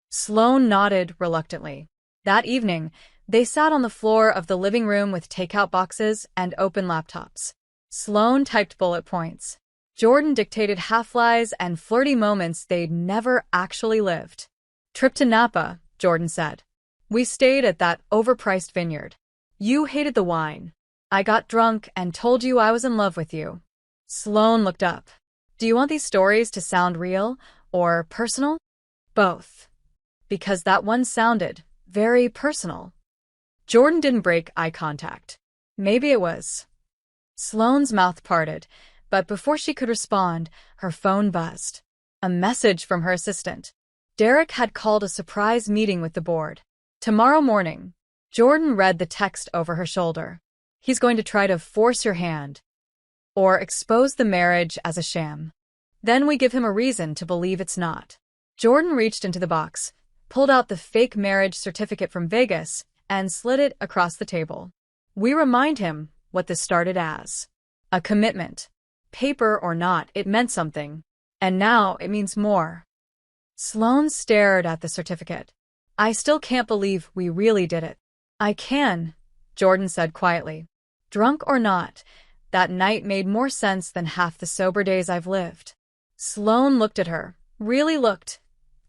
Sloane nodded reluctantly. That evening, they sat on the floor of the living room with takeout boxes and open laptops. Sloane typed bullet points. Jordan dictated half-lies and flirty moments they'd never actually lived. "Trip to Napa," Jordan said. "We stayed at that overpriced vineyard. You hated the wine. I got drunk and told you I was in love with you." Sloane looked up. Do you want these stories to sound real or personal? Both. Because that one sounded very personal. Jordan didn't break eye contact. Maybe it was. Sloane's mouth parted, but before she could respond, her phone buzzed. A message from her assistant. Derek had called a surprise meeting with the board. Tomorrow morning. Jordan read the text over her shoulder. He's going to try to force your hand. Or expose the marriage as a sham. Then we give him a reason to believe it's not. Jordan reached into the box, pulled out the fake marriage certificate from Vegas, and slid it across the table. We remind him what this started as. A commitment. Paper or not, it meant something. And now it means more. Sloane stared at the certificate. I still can't believe we really did it. I can, Jordan said quietly. Drunk or not, that night made more sense than half the sober days I've lived. Sloane looked at her, really looked,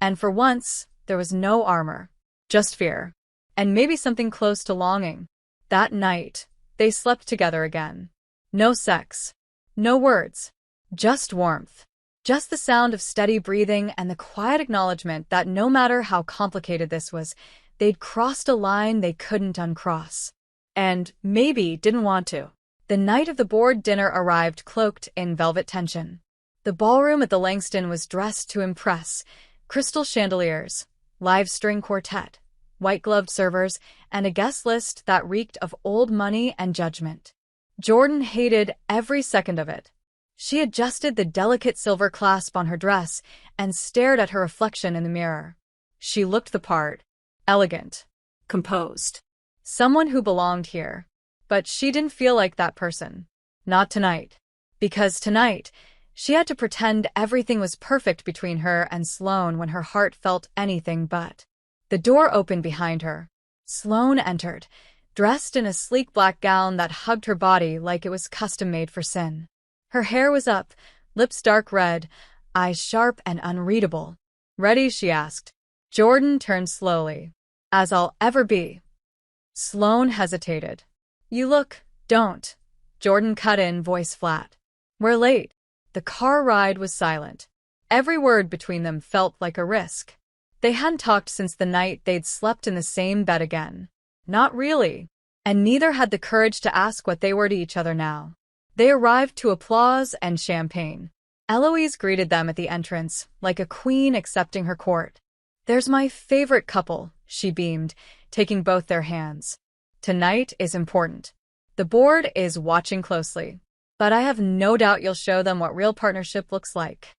and for once, there was no armor, just fear, and maybe something close to longing. That night, they slept together again. No sex, no words, just warmth, just the sound of steady breathing and the quiet acknowledgement that no matter how complicated this was, they'd crossed a line they couldn't uncross. And maybe didn't want to. The night of the board dinner arrived cloaked in velvet tension. The ballroom at the Langston was dressed to impress. Crystal chandeliers, live string quartet, white-gloved servers, and a guest list that reeked of old money and judgment. Jordan hated every second of it. She adjusted the delicate silver clasp on her dress and stared at her reflection in the mirror. She looked the part. Elegant. Composed. Someone who belonged here. But she didn't feel like that person. Not tonight. Because tonight, she had to pretend everything was perfect between her and Sloane when her heart felt anything but. The door opened behind her. Sloane entered, dressed in a sleek black gown that hugged her body like it was custom-made for sin. Her hair was up, lips dark red, eyes sharp and unreadable. Ready? She asked. Jordan turned slowly. As I'll ever be. Sloane hesitated. You don't. Jordan cut in, voice flat. We're late. The car ride was silent. Every word between them felt like a risk. They hadn't talked since the night they'd slept in the same bed again. Not really. And neither had the courage to ask what they were to each other now. They arrived to applause and champagne. Eloise greeted them at the entrance, like a queen accepting her court. There's my favorite couple, she beamed, taking both their hands. Tonight is important. The board is watching closely. But I have no doubt you'll show them what real partnership looks like.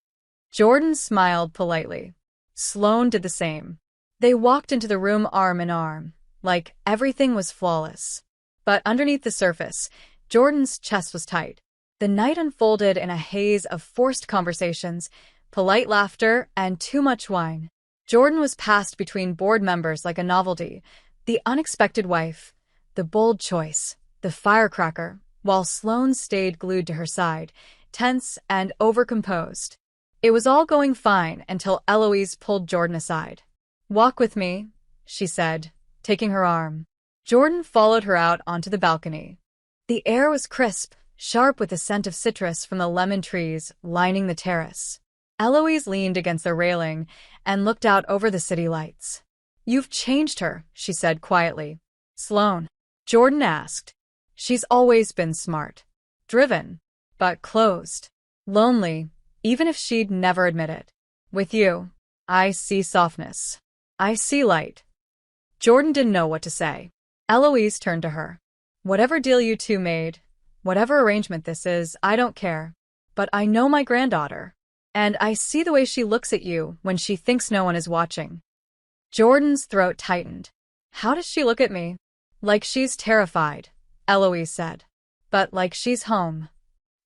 Jordan smiled politely. Sloane did the same. They walked into the room arm in arm, like everything was flawless. But underneath the surface, Jordan's chest was tight. The night unfolded in a haze of forced conversations, polite laughter, and too much wine. Jordan was passed between board members like a novelty, the unexpected wife, the bold choice, the firecracker, while Sloane stayed glued to her side, tense and overcomposed. It was all going fine until Eloise pulled Jordan aside. Walk with me, she said, taking her arm. Jordan followed her out onto the balcony. The air was crisp, sharp with the scent of citrus from the lemon trees lining the terrace. Eloise leaned against the railing and looked out over the city lights. You've changed her, she said quietly. Sloane. Jordan asked. She's always been smart. Driven. But closed. Lonely, even if she'd never admit it. With you, I see softness. I see light. Jordan didn't know what to say. Eloise turned to her. Whatever deal you two made, whatever arrangement this is, I don't care. But I know my granddaughter. And I see the way she looks at you when she thinks no one is watching. Jordan's throat tightened. How does she look at me? Like she's terrified, Eloise said. But like she's home.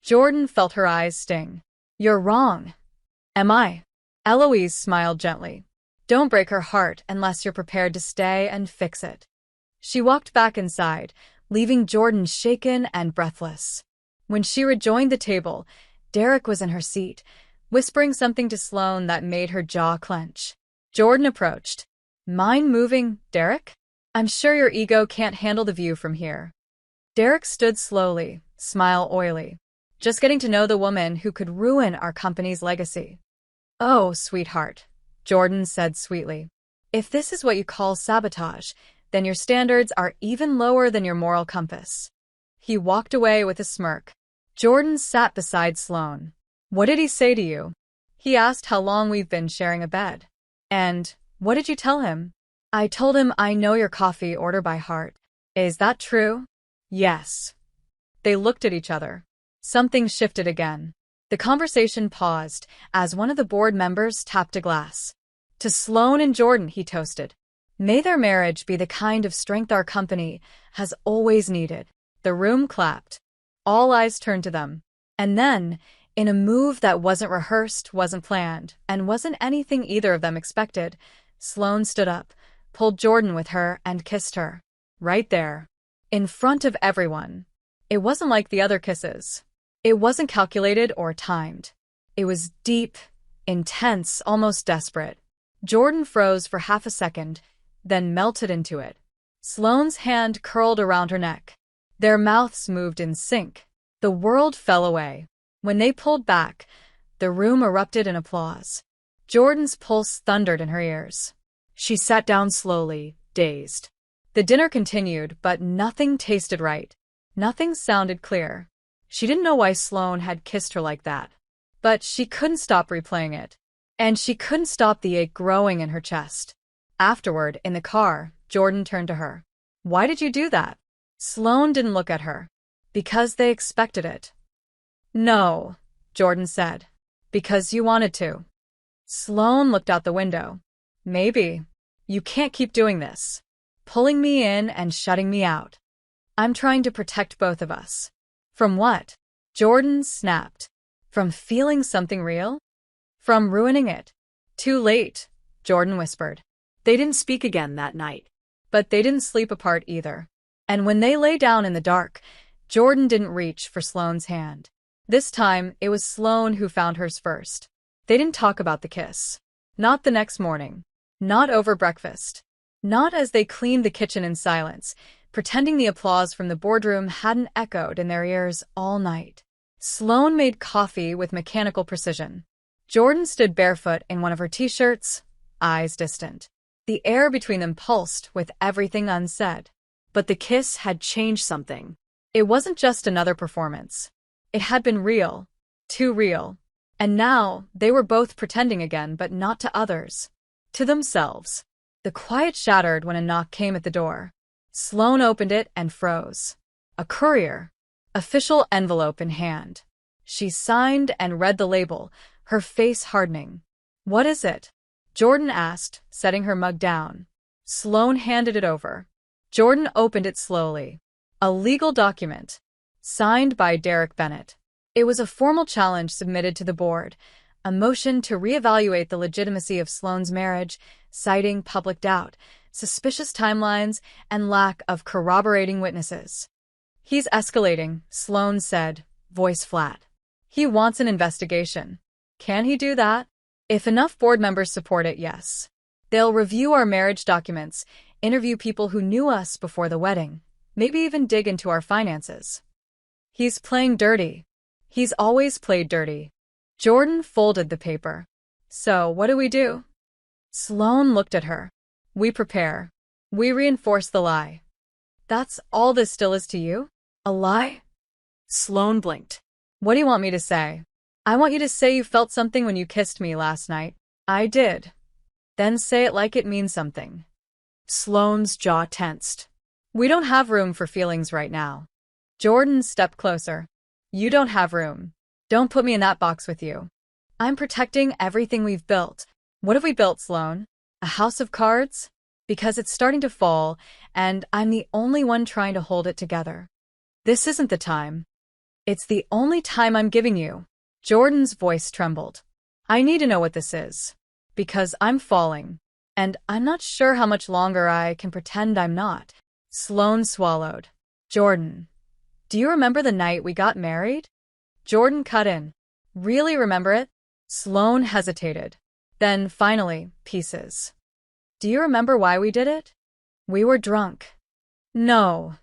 Jordan felt her eyes sting. You're wrong. Am I? Eloise smiled gently. Don't break her heart unless you're prepared to stay and fix it. She walked back inside, leaving Jordan shaken and breathless. When she rejoined the table, Derek was in her seat, whispering something to Sloane that made her jaw clench. Jordan approached. Mind moving, Derek? I'm sure your ego can't handle the view from here. Derek stood slowly, smile oily. Just getting to know the woman who could ruin our company's legacy. Oh, sweetheart, Jordan said sweetly. If this is what you call sabotage, then your standards are even lower than your moral compass. He walked away with a smirk. Jordan sat beside Sloane. What did he say to you? He asked how long we've been sharing a bed. And what did you tell him? I told him I know your coffee order by heart. Is that true? Yes. They looked at each other. Something shifted again. The conversation paused as one of the board members tapped a glass. To Sloane and Jordan, he toasted. May their marriage be the kind of strength our company has always needed. The room clapped. All eyes turned to them. And then, in a move that wasn't rehearsed, wasn't planned, and wasn't anything either of them expected, Sloane stood up, pulled Jordan with her, and kissed her. Right there. In front of everyone. It wasn't like the other kisses. It wasn't calculated or timed. It was deep, intense, almost desperate. Jordan froze for half a second, then melted into it. Sloane's hand curled around her neck. Their mouths moved in sync. The world fell away. When they pulled back, the room erupted in applause. Jordan's pulse thundered in her ears. She sat down slowly, dazed. The dinner continued, but nothing tasted right. Nothing sounded clear. She didn't know why Sloane had kissed her like that. But she couldn't stop replaying it. And she couldn't stop the ache growing in her chest. Afterward, in the car, Jordan turned to her. Why did you do that? Sloane didn't look at her. Because they expected it. No, Jordan said. Because you wanted to. Sloane looked out the window. Maybe. You can't keep doing this. Pulling me in and shutting me out. I'm trying to protect both of us. From what? Jordan snapped. From feeling something real? From ruining it. Too late, Jordan whispered. They didn't speak again that night. But they didn't sleep apart either. And when they lay down in the dark, Jordan didn't reach for Sloane's hand. This time, it was Sloane who found hers first. They didn't talk about the kiss. Not the next morning. Not over breakfast. Not as they cleaned the kitchen in silence, pretending the applause from the boardroom hadn't echoed in their ears all night. Sloane made coffee with mechanical precision. Jordan stood barefoot in one of her t-shirts, eyes distant. The air between them pulsed with everything unsaid. But the kiss had changed something. It wasn't just another performance. It had been real. Too real. And now, they were both pretending again, but not to others. To themselves. The quiet shattered when a knock came at the door. Sloane opened it and froze. A courier. Official envelope in hand. She signed and read the label, her face hardening. What is it? Jordan asked, setting her mug down. Sloane handed it over. Jordan opened it slowly. A legal document. Signed by Derek Bennett. It was a formal challenge submitted to the board, a motion to reevaluate the legitimacy of Sloane's marriage, citing public doubt, suspicious timelines, and lack of corroborating witnesses. He's escalating, Sloane said, voice flat. He wants an investigation. Can he do that? If enough board members support it, yes. They'll review our marriage documents, interview people who knew us before the wedding, maybe even dig into our finances. He's playing dirty. He's always played dirty. Jordan folded the paper. So, what do we do? Sloane looked at her. We prepare. We reinforce the lie. That's all this still is to you? A lie? Sloane blinked. What do you want me to say? I want you to say you felt something when you kissed me last night. I did. Then say it like it means something. Sloane's jaw tensed. We don't have room for feelings right now. Jordan stepped closer. You don't have room. Don't put me in that box with you. I'm protecting everything we've built. What have we built, Sloane? A house of cards? Because it's starting to fall, and I'm the only one trying to hold it together. This isn't the time. It's the only time I'm giving you. Jordan's voice trembled. I need to know what this is. Because I'm falling. And I'm not sure how much longer I can pretend I'm not. Sloane swallowed. Jordan. Do you remember the night we got married? Jordan cut in. Really remember it? Sloane hesitated. Then, finally, pieces. Do you remember why we did it? We were drunk. No,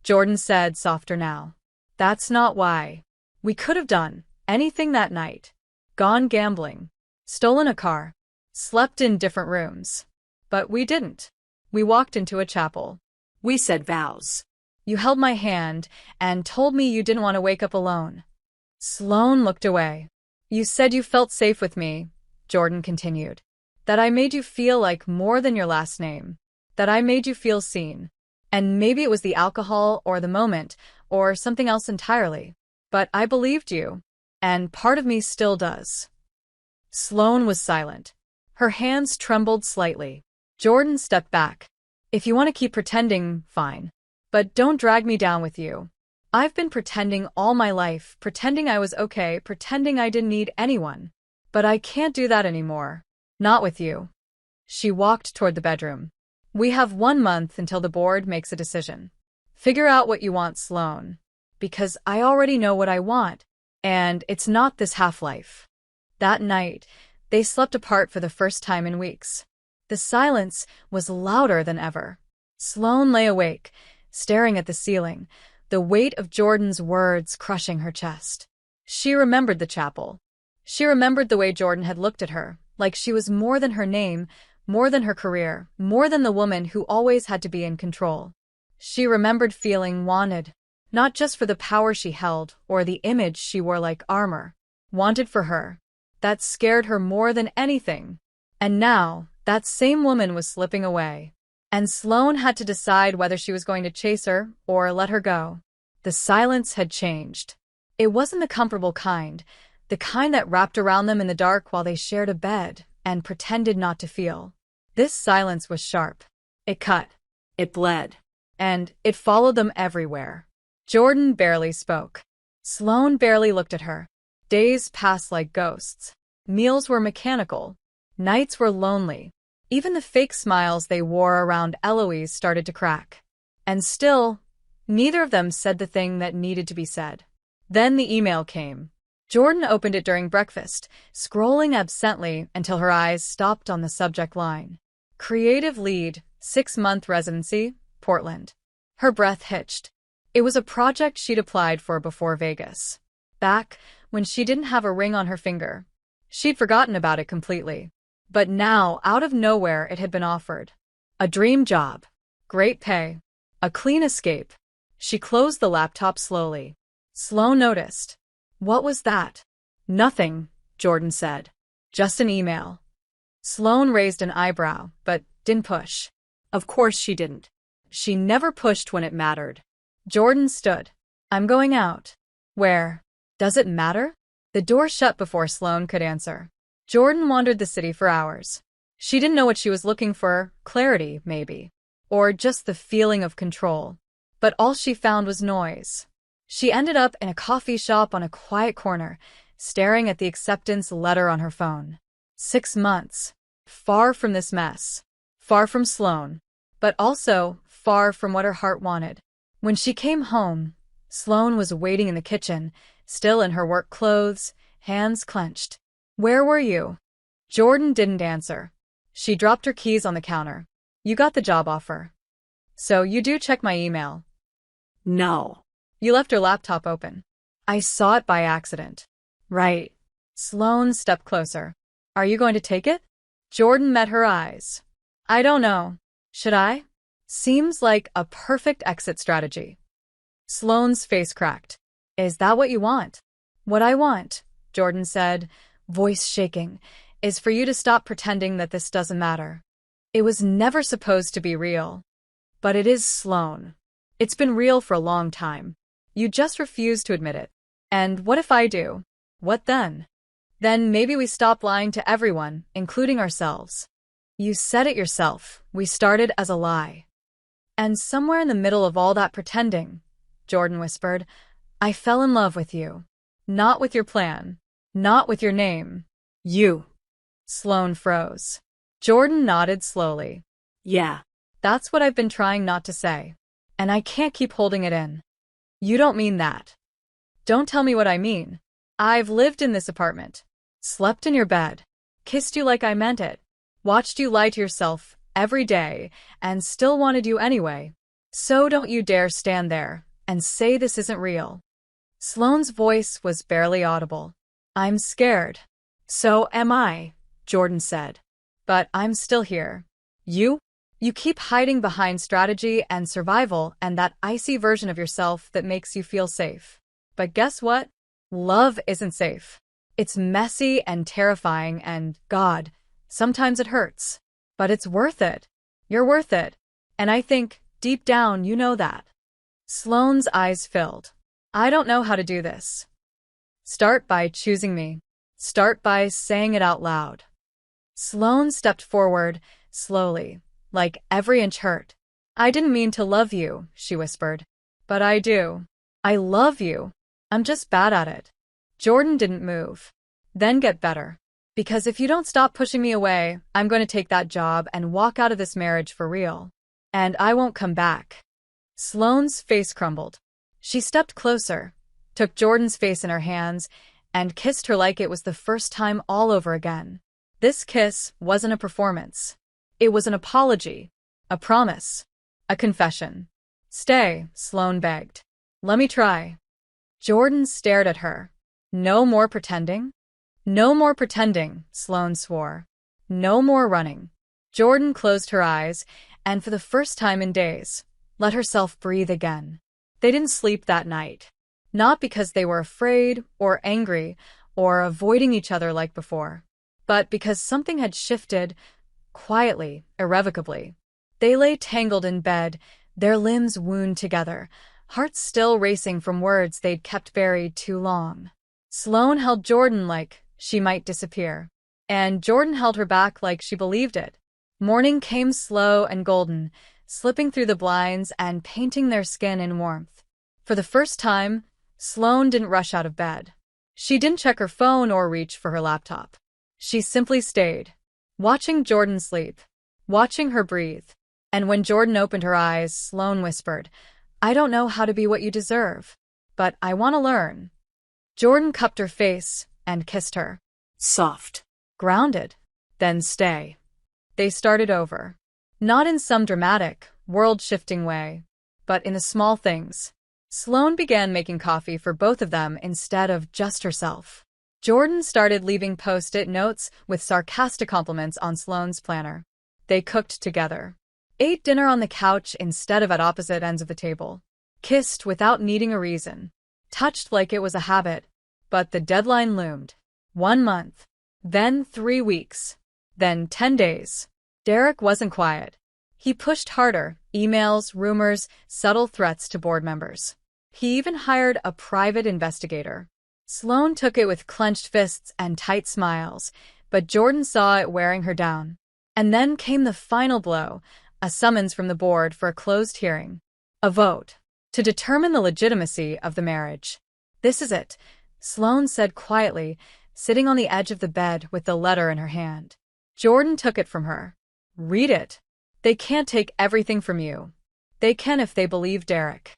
Jordan said, softer now. That's not why. We could have done anything that night. Gone gambling, stolen a car, slept in different rooms. But we didn't. We walked into a chapel. We said vows. You held my hand and told me you didn't want to wake up alone. Sloane looked away. You said you felt safe with me, Jordan continued. That I made you feel like more than your last name. That I made you feel seen. And maybe it was the alcohol or the moment or something else entirely. But I believed you. And part of me still does. Sloane was silent. Her hands trembled slightly. Jordan stepped back. If you want to keep pretending, fine. But don't drag me down with you. I've been pretending all my life, pretending I was okay, pretending I didn't need anyone. But I can't do that anymore. Not with you. She walked toward the bedroom. We have 1 month until the board makes a decision. Figure out what you want, Sloane. Because I already know what I want. And it's not this half-life. That night, they slept apart for the first time in weeks. The silence was louder than ever. Sloane lay awake, staring at the ceiling, the weight of Jordan's words crushing her chest. She remembered the chapel. She remembered the way Jordan had looked at her, like she was more than her name, more than her career, more than the woman who always had to be in control. She remembered feeling wanted, not just for the power she held or the image she wore like armor. Wanted for her. That scared her more than anything. And now, that same woman was slipping away. And Sloane had to decide whether she was going to chase her or let her go. The silence had changed. It wasn't the comfortable kind, the kind that wrapped around them in the dark while they shared a bed and pretended not to feel. This silence was sharp. It cut. It bled. And it followed them everywhere. Jordan barely spoke. Sloane barely looked at her. Days passed like ghosts. Meals were mechanical. Nights were lonely. Even the fake smiles they wore around Eloise started to crack. And still, neither of them said the thing that needed to be said. Then the email came. Jordan opened it during breakfast, scrolling absently until her eyes stopped on the subject line. Creative lead, 6-month residency, Portland. Her breath hitched. It was a project she'd applied for before Vegas. Back when she didn't have a ring on her finger. She'd forgotten about it completely. But now, out of nowhere, it had been offered. A dream job. Great pay. A clean escape. She closed the laptop slowly. Sloane noticed. What was that? Nothing, Jordan said. Just an email. Sloane raised an eyebrow, but didn't push. Of course she didn't. She never pushed when it mattered. Jordan stood. I'm going out. Where? Does it matter? The door shut before Sloane could answer. Jordan wandered the city for hours. She didn't know what she was looking for, clarity, maybe. Or just the feeling of control. But all she found was noise. She ended up in a coffee shop on a quiet corner, staring at the acceptance letter on her phone. 6 months. Far from this mess. Far from Sloane. But also far from what her heart wanted. When she came home, Sloane was waiting in the kitchen, still in her work clothes, hands clenched. Where were you? Jordan didn't answer. She dropped her keys on the counter. You got the job offer. So you do check my email. No. You left your laptop open. I saw it by accident. Right. Sloane stepped closer. Are you going to take it? Jordan met her eyes. I don't know. Should I? Seems like a perfect exit strategy. Sloane's face cracked. Is that what you want? What I want, Jordan said, voice shaking, is for you to stop pretending that this doesn't matter. It was never supposed to be real. But it is, Sloane. It's been real for a long time. You just refuse to admit it. And what if I do? What then? Then maybe we stop lying to everyone, including ourselves. You said it yourself. We started as a lie. And somewhere in the middle of all that pretending, Jordan whispered, I fell in love with you. Not with your plan. Not with your name. You. Sloane froze. Jordan nodded slowly. Yeah. That's what I've been trying not to say. And I can't keep holding it in. You don't mean that. Don't tell me what I mean. I've lived in this apartment. Slept in your bed. Kissed you like I meant it. Watched you lie to yourself every day and still wanted you anyway. So don't you dare stand there and say this isn't real. Sloane's voice was barely audible. I'm scared. So am I, Jordan said. But I'm still here. You? You keep hiding behind strategy and survival and that icy version of yourself that makes you feel safe. But guess what? Love isn't safe. It's messy and terrifying and, God, sometimes it hurts. But it's worth it. You're worth it. And I think, deep down, you know that. Sloane's eyes filled. I don't know how to do this. Start by choosing me. Start by saying it out loud. Sloane stepped forward, slowly, like every inch hurt. I didn't mean to love you, she whispered. But I do. I love you. I'm just bad at it. Jordan didn't move. Then get better. Because if you don't stop pushing me away, I'm going to take that job and walk out of this marriage for real. And I won't come back. Sloane's face crumbled. She stepped closer, took Jordan's face in her hands, and kissed her like it was the first time all over again. This kiss wasn't a performance. It was an apology, a promise, a confession. Stay, Sloane begged. Let me try. Jordan stared at her. No more pretending? No more pretending, Sloane swore. No more running. Jordan closed her eyes, and for the first time in days, let herself breathe again. They didn't sleep that night. Not because they were afraid or angry or avoiding each other like before, but because something had shifted, quietly, irrevocably. They lay tangled in bed, their limbs wound together, hearts still racing from words they'd kept buried too long. Sloane held Jordan like she might disappear, and Jordan held her back like she believed it. Morning came slow and golden, slipping through the blinds and painting their skin in warmth. For the first time, Sloane didn't rush out of bed. She didn't check her phone or reach for her laptop. She simply stayed, watching Jordan sleep, watching her breathe. And when Jordan opened her eyes, Sloane whispered, I don't know how to be what you deserve, but I want to learn. Jordan cupped her face and kissed her. Soft. Grounded. Then stay. They started over. Not in some dramatic, world-shifting way, but in the small things. Sloane began making coffee for both of them instead of just herself. Jordan started leaving post-it notes with sarcastic compliments on Sloane's planner. They cooked together. Ate dinner on the couch instead of at opposite ends of the table. Kissed without needing a reason. Touched like it was a habit. But the deadline loomed. 1 month. Then 3 weeks. Then 10 days. Derek wasn't quiet. He pushed harder, emails, rumors, subtle threats to board members. He even hired a private investigator. Sloane took it with clenched fists and tight smiles, but Jordan saw it wearing her down. And then came the final blow, a summons from the board for a closed hearing. A vote to determine the legitimacy of the marriage. This is it, Sloane said quietly, sitting on the edge of the bed with the letter in her hand. Jordan took it from her. Read it. They can't take everything from you. They can if they believe Derek.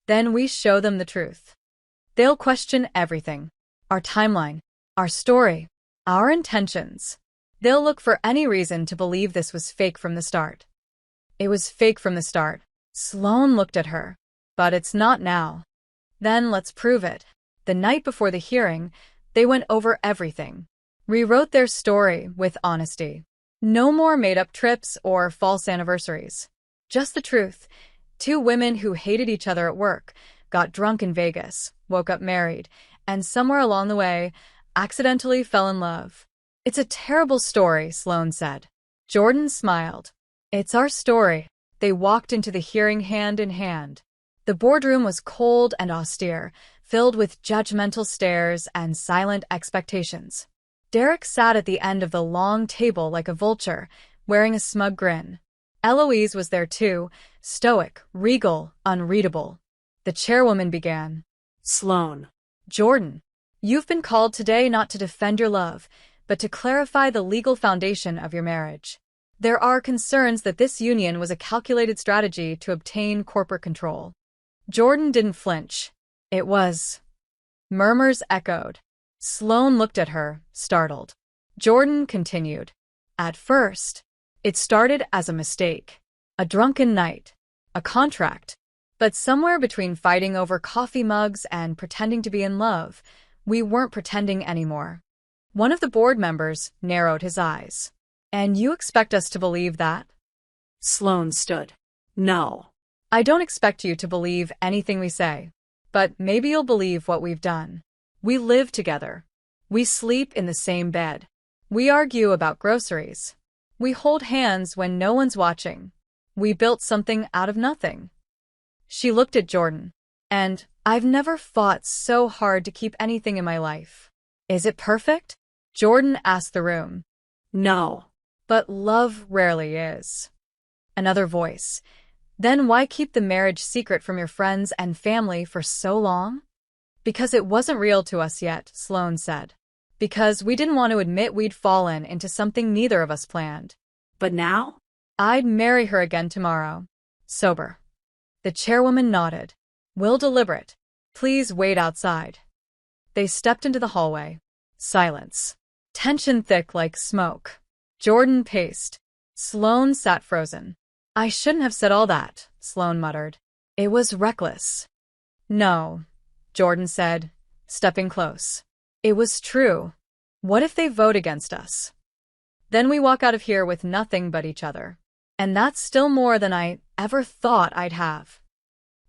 Then we show them the truth. They'll question everything. Our timeline, our story, our intentions. They'll look for any reason to believe this was fake from the start. It was fake from the start. Sloane looked at her. But it's not now. Then let's prove it. The night before the hearing, they went over everything. Rewrote their story with honesty. No more made-up trips or false anniversaries. Just the truth. 2 women who hated each other at work, got drunk in Vegas, woke up married, and somewhere along the way, accidentally fell in love. It's a terrible story, Sloane said. Jordan smiled. It's our story. They walked into the hearing hand in hand. The boardroom was cold and austere, filled with judgmental stares and silent expectations. Derek sat at the end of the long table like a vulture, wearing a smug grin. Eloise was there too, stoic, regal, unreadable. The chairwoman began. Sloane. Jordan, you've been called today not to defend your love, but to clarify the legal foundation of your marriage. There are concerns that this union was a calculated strategy to obtain corporate control. Jordan didn't flinch. It was. Murmurs echoed. Sloane looked at her, startled. Jordan continued. At first, it started as a mistake. A drunken night. A contract. But somewhere between fighting over coffee mugs and pretending to be in love, we weren't pretending anymore. One of the board members narrowed his eyes. And you expect us to believe that? Sloane stood. No. I don't expect you to believe anything we say. But maybe you'll believe what we've done. We live together. We sleep in the same bed. We argue about groceries. We hold hands when no one's watching. We built something out of nothing. She looked at Jordan. And I've never fought so hard to keep anything in my life. Is it perfect? Jordan asked the room. No. But love rarely is. Another voice. Then why keep the marriage secret from your friends and family for so long? Because it wasn't real to us yet, Sloane said. Because we didn't want to admit we'd fallen into something neither of us planned. But now? I'd marry her again tomorrow. Sober. The chairwoman nodded. We'll deliberate. Please wait outside. They stepped into the hallway. Silence. Tension thick like smoke. Jordan paced. Sloane sat frozen. I shouldn't have said all that, Sloane muttered. It was reckless. No, Jordan said, stepping close. It was true. What if they vote against us? Then we walk out of here with nothing but each other. And that's still more than I ever thought I'd have.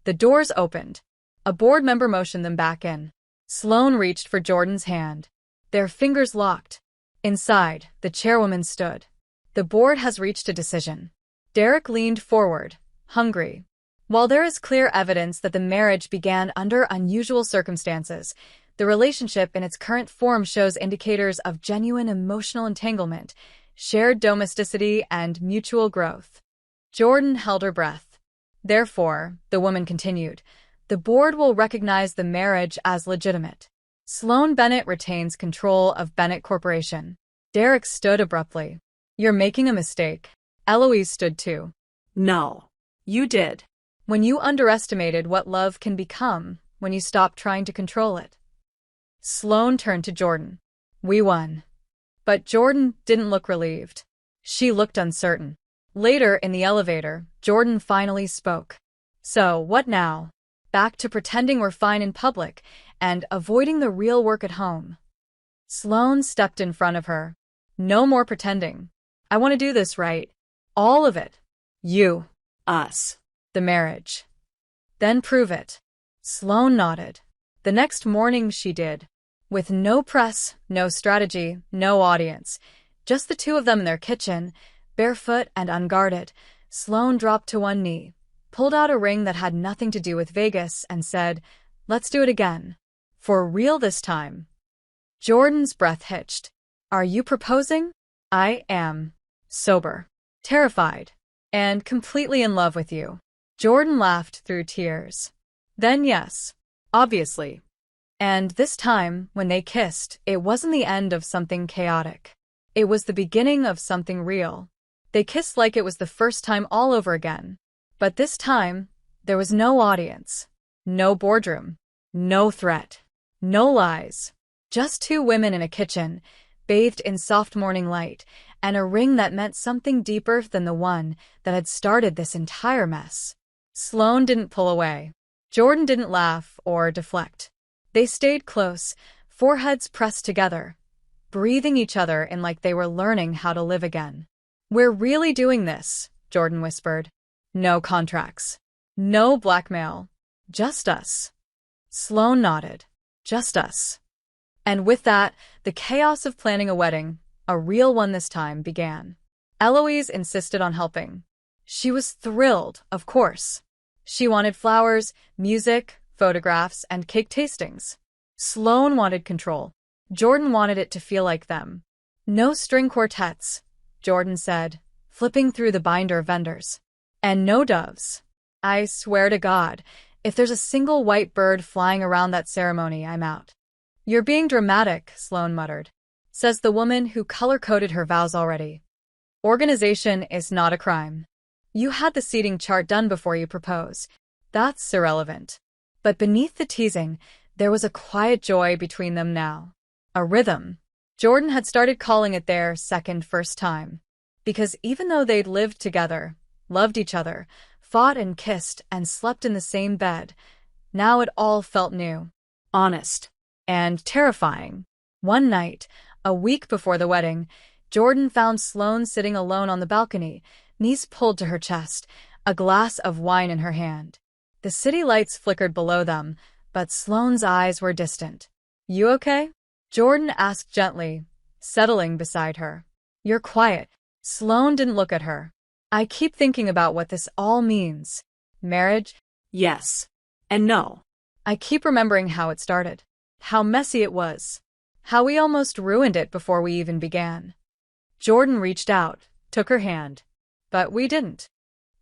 The doors opened. A board member motioned them back in. Sloane reached for Jordan's hand. Their fingers locked. Inside, the chairwoman stood. The board has reached a decision. Derek leaned forward, hungry. While there is clear evidence that the marriage began under unusual circumstances, the relationship in its current form shows indicators of genuine emotional entanglement, shared domesticity, and mutual growth. Jordan held her breath. Therefore, the woman continued, the board will recognize the marriage as legitimate. Sloane Bennett retains control of Bennett Corporation. Derek stood abruptly. You're making a mistake. Eloise stood too. No. You did. When you underestimated what love can become when you stop trying to control it. Sloane turned to Jordan. We won. But Jordan didn't look relieved. She looked uncertain. Later in the elevator, Jordan finally spoke. So, what now? Back to pretending we're fine in public and avoiding the real work at home. Sloane stepped in front of her. No more pretending. I want to do this right. All of it. You. Us. The marriage. Then prove it. Sloane nodded. The next morning she did. With no press, no strategy, no audience. Just the two of them in their kitchen, barefoot and unguarded. Sloane dropped to one knee, pulled out a ring that had nothing to do with Vegas, and said, Let's do it again. For real this time. Jordan's breath hitched. Are you proposing? I am. Sober. Terrified. And completely in love with you. Jordan laughed through tears. Then yes. Obviously. And this time, when they kissed, it wasn't the end of something chaotic. It was the beginning of something real. They kissed like it was the first time all over again. But this time, there was no audience. No boardroom. No threat. No lies. Just two women in a kitchen, bathed in soft morning light, and a ring that meant something deeper than the one that had started this entire mess. Sloane didn't pull away. Jordan didn't laugh or deflect. They stayed close, foreheads pressed together, breathing each other in like they were learning how to live again. We're really doing this, Jordan whispered. No contracts. No blackmail. Just us. Sloane nodded. Just us. And with that, the chaos of planning a wedding, a real one this time, began. Eloise insisted on helping. She was thrilled, of course. She wanted flowers, music, photographs, and cake tastings. Sloane wanted control. Jordan wanted it to feel like them. No string quartets, Jordan said, flipping through the binder of vendors. And no doves. I swear to God, if there's a single white bird flying around that ceremony, I'm out. You're being dramatic, Sloane muttered. Says the woman who color-coded her vows already. Organization is not a crime. You had the seating chart done before you propose. That's irrelevant. But beneath the teasing, there was a quiet joy between them now. A rhythm. Jordan had started calling it their second first time. Because even though they'd lived together, loved each other, fought and kissed and slept in the same bed. Now it all felt new. Honest. And terrifying. One night, a week before the wedding, Jordan found Sloane sitting alone on the balcony, knees pulled to her chest, a glass of wine in her hand. The city lights flickered below them, but Sloane's eyes were distant. "You okay?" Jordan asked gently, settling beside her. "You're quiet." Sloane didn't look at her. "I keep thinking about what this all means." "Marriage?" Yes. And no. "I keep remembering how it started. How messy it was. How we almost ruined it before we even began." Jordan reached out, took her hand. "But we didn't."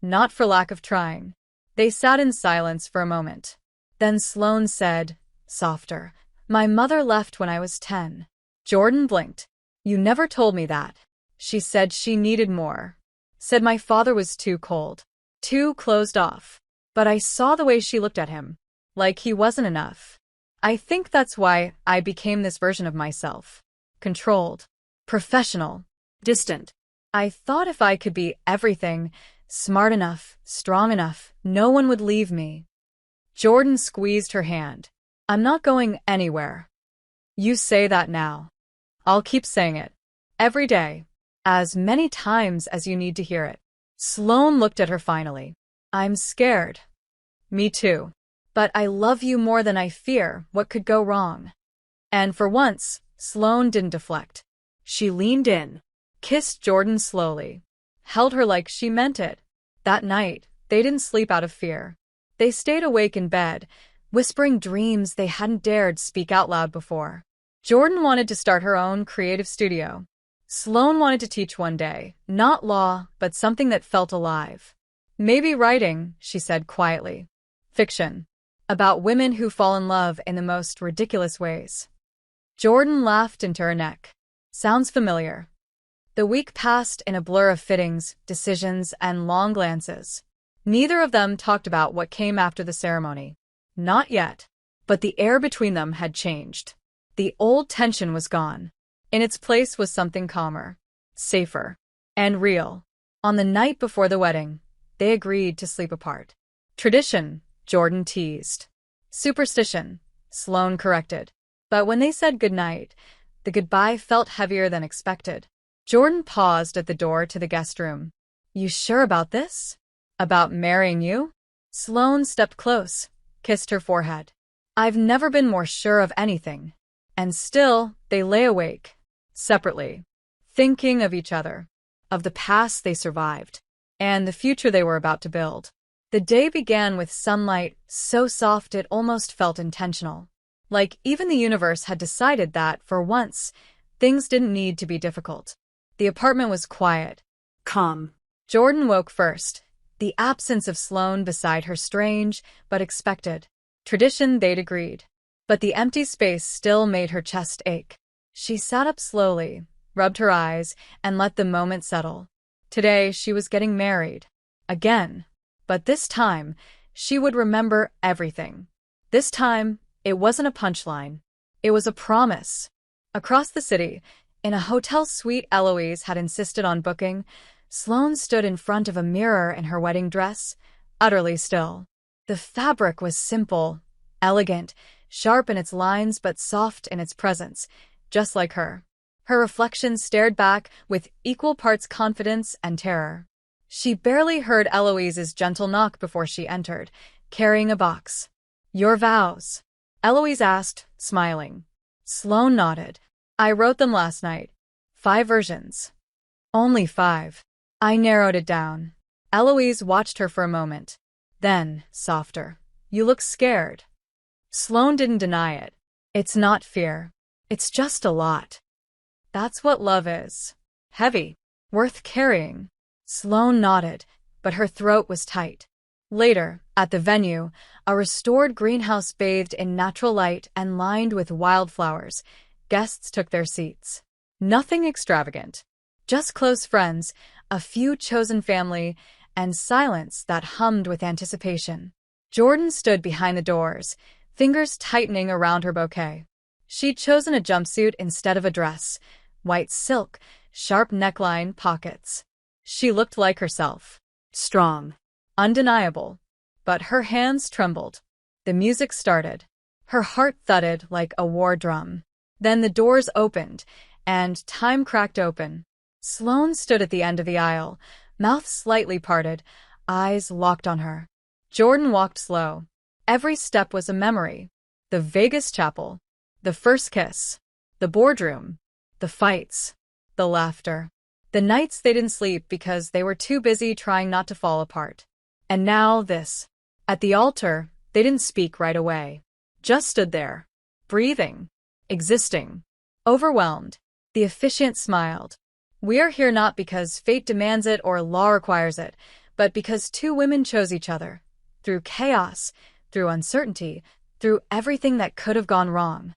Not for lack of trying. They sat in silence for a moment. Then Sloane said, softer, "My mother left when I was 10. Jordan blinked. "You never told me that." She said she needed more. Said my father was too cold. Too closed off. But I saw the way she looked at him. Like he wasn't enough. I think that's why I became this version of myself. Controlled. Professional. Distant. I thought if I could be everything, smart enough, strong enough, no one would leave me." Jordan squeezed her hand. "I'm not going anywhere." "You say that now." "I'll keep saying it. Every day. As many times as you need to hear it." Sloane looked at her finally. "I'm scared." "Me too. But I love you more than I fear what could go wrong." And for once, Sloane didn't deflect. She leaned in, kissed Jordan slowly, held her like she meant it. That night, they didn't sleep out of fear. They stayed awake in bed, whispering dreams they hadn't dared speak out loud before. Jordan wanted to start her own creative studio. Sloane wanted to teach one day, not law, but something that felt alive. "Maybe writing," she said quietly. "Fiction. About women who fall in love in the most ridiculous ways." Jordan laughed into her neck. "Sounds familiar." The week passed in a blur of fittings, decisions, and long glances. Neither of them talked about what came after the ceremony. Not yet. But the air between them had changed. The old tension was gone. In its place was something calmer, safer, and real. On the night before the wedding, they agreed to sleep apart. "Tradition," Jordan teased. "Superstition," Sloane corrected. But when they said goodnight, the goodbye felt heavier than expected. Jordan paused at the door to the guest room. "You sure about this? About marrying you?" Sloane stepped close, kissed her forehead. "I've never been more sure of anything." And still, they lay awake, separately, thinking of each other, of the past they survived, and the future they were about to build. The day began with sunlight so soft it almost felt intentional. Like even the universe had decided that, for once, things didn't need to be difficult. The apartment was quiet. Calm. Jordan woke first, the absence of Sloane beside her strange, but expected. Tradition, they'd agreed. But the empty space still made her chest ache. She sat up slowly, rubbed her eyes, and let the moment settle. Today, she was getting married. Again. But this time, she would remember everything. This time, it wasn't a punchline. It was a promise. Across the city, in a hotel suite Eloise had insisted on booking, Sloane stood in front of a mirror in her wedding dress, utterly still. The fabric was simple, elegant, sharp in its lines but soft in its presence, just like her. Her reflection stared back with equal parts confidence and terror. She barely heard Eloise's gentle knock before she entered, carrying a box. "Your vows?" Eloise asked, smiling. Sloane nodded. "I wrote them last night. 5 versions." "Only 5. I narrowed it down." Eloise watched her for a moment. Then, softer. "You look scared." Sloane didn't deny it. "It's not fear. It's just a lot." "That's what love is. Heavy. Worth carrying." Sloane nodded, but her throat was tight. Later, at the venue, a restored greenhouse bathed in natural light and lined with wildflowers, guests took their seats. Nothing extravagant. Just close friends, a few chosen family, and silence that hummed with anticipation. Jordan stood behind the doors, fingers tightening around her bouquet. She'd chosen a jumpsuit instead of a dress, white silk, sharp neckline, pockets. She looked like herself. Strong. undeniable. But her hands trembled. The music started. Her heart thudded like a war drum. Then the doors opened, and time cracked open. Sloane stood at the end of the aisle, mouth slightly parted, eyes locked on her. Jordan walked slow. Every step was a memory. The Vegas chapel, the first kiss, the boardroom, the fights, the laughter, the nights they didn't sleep because they were too busy trying not to fall apart. And now this. At the altar, they didn't speak right away. Just stood there, breathing, existing, overwhelmed. The officiant smiled. We are here not because fate demands it or law requires it, but because two women chose each other. Through chaos, through uncertainty, through everything that could have gone wrong.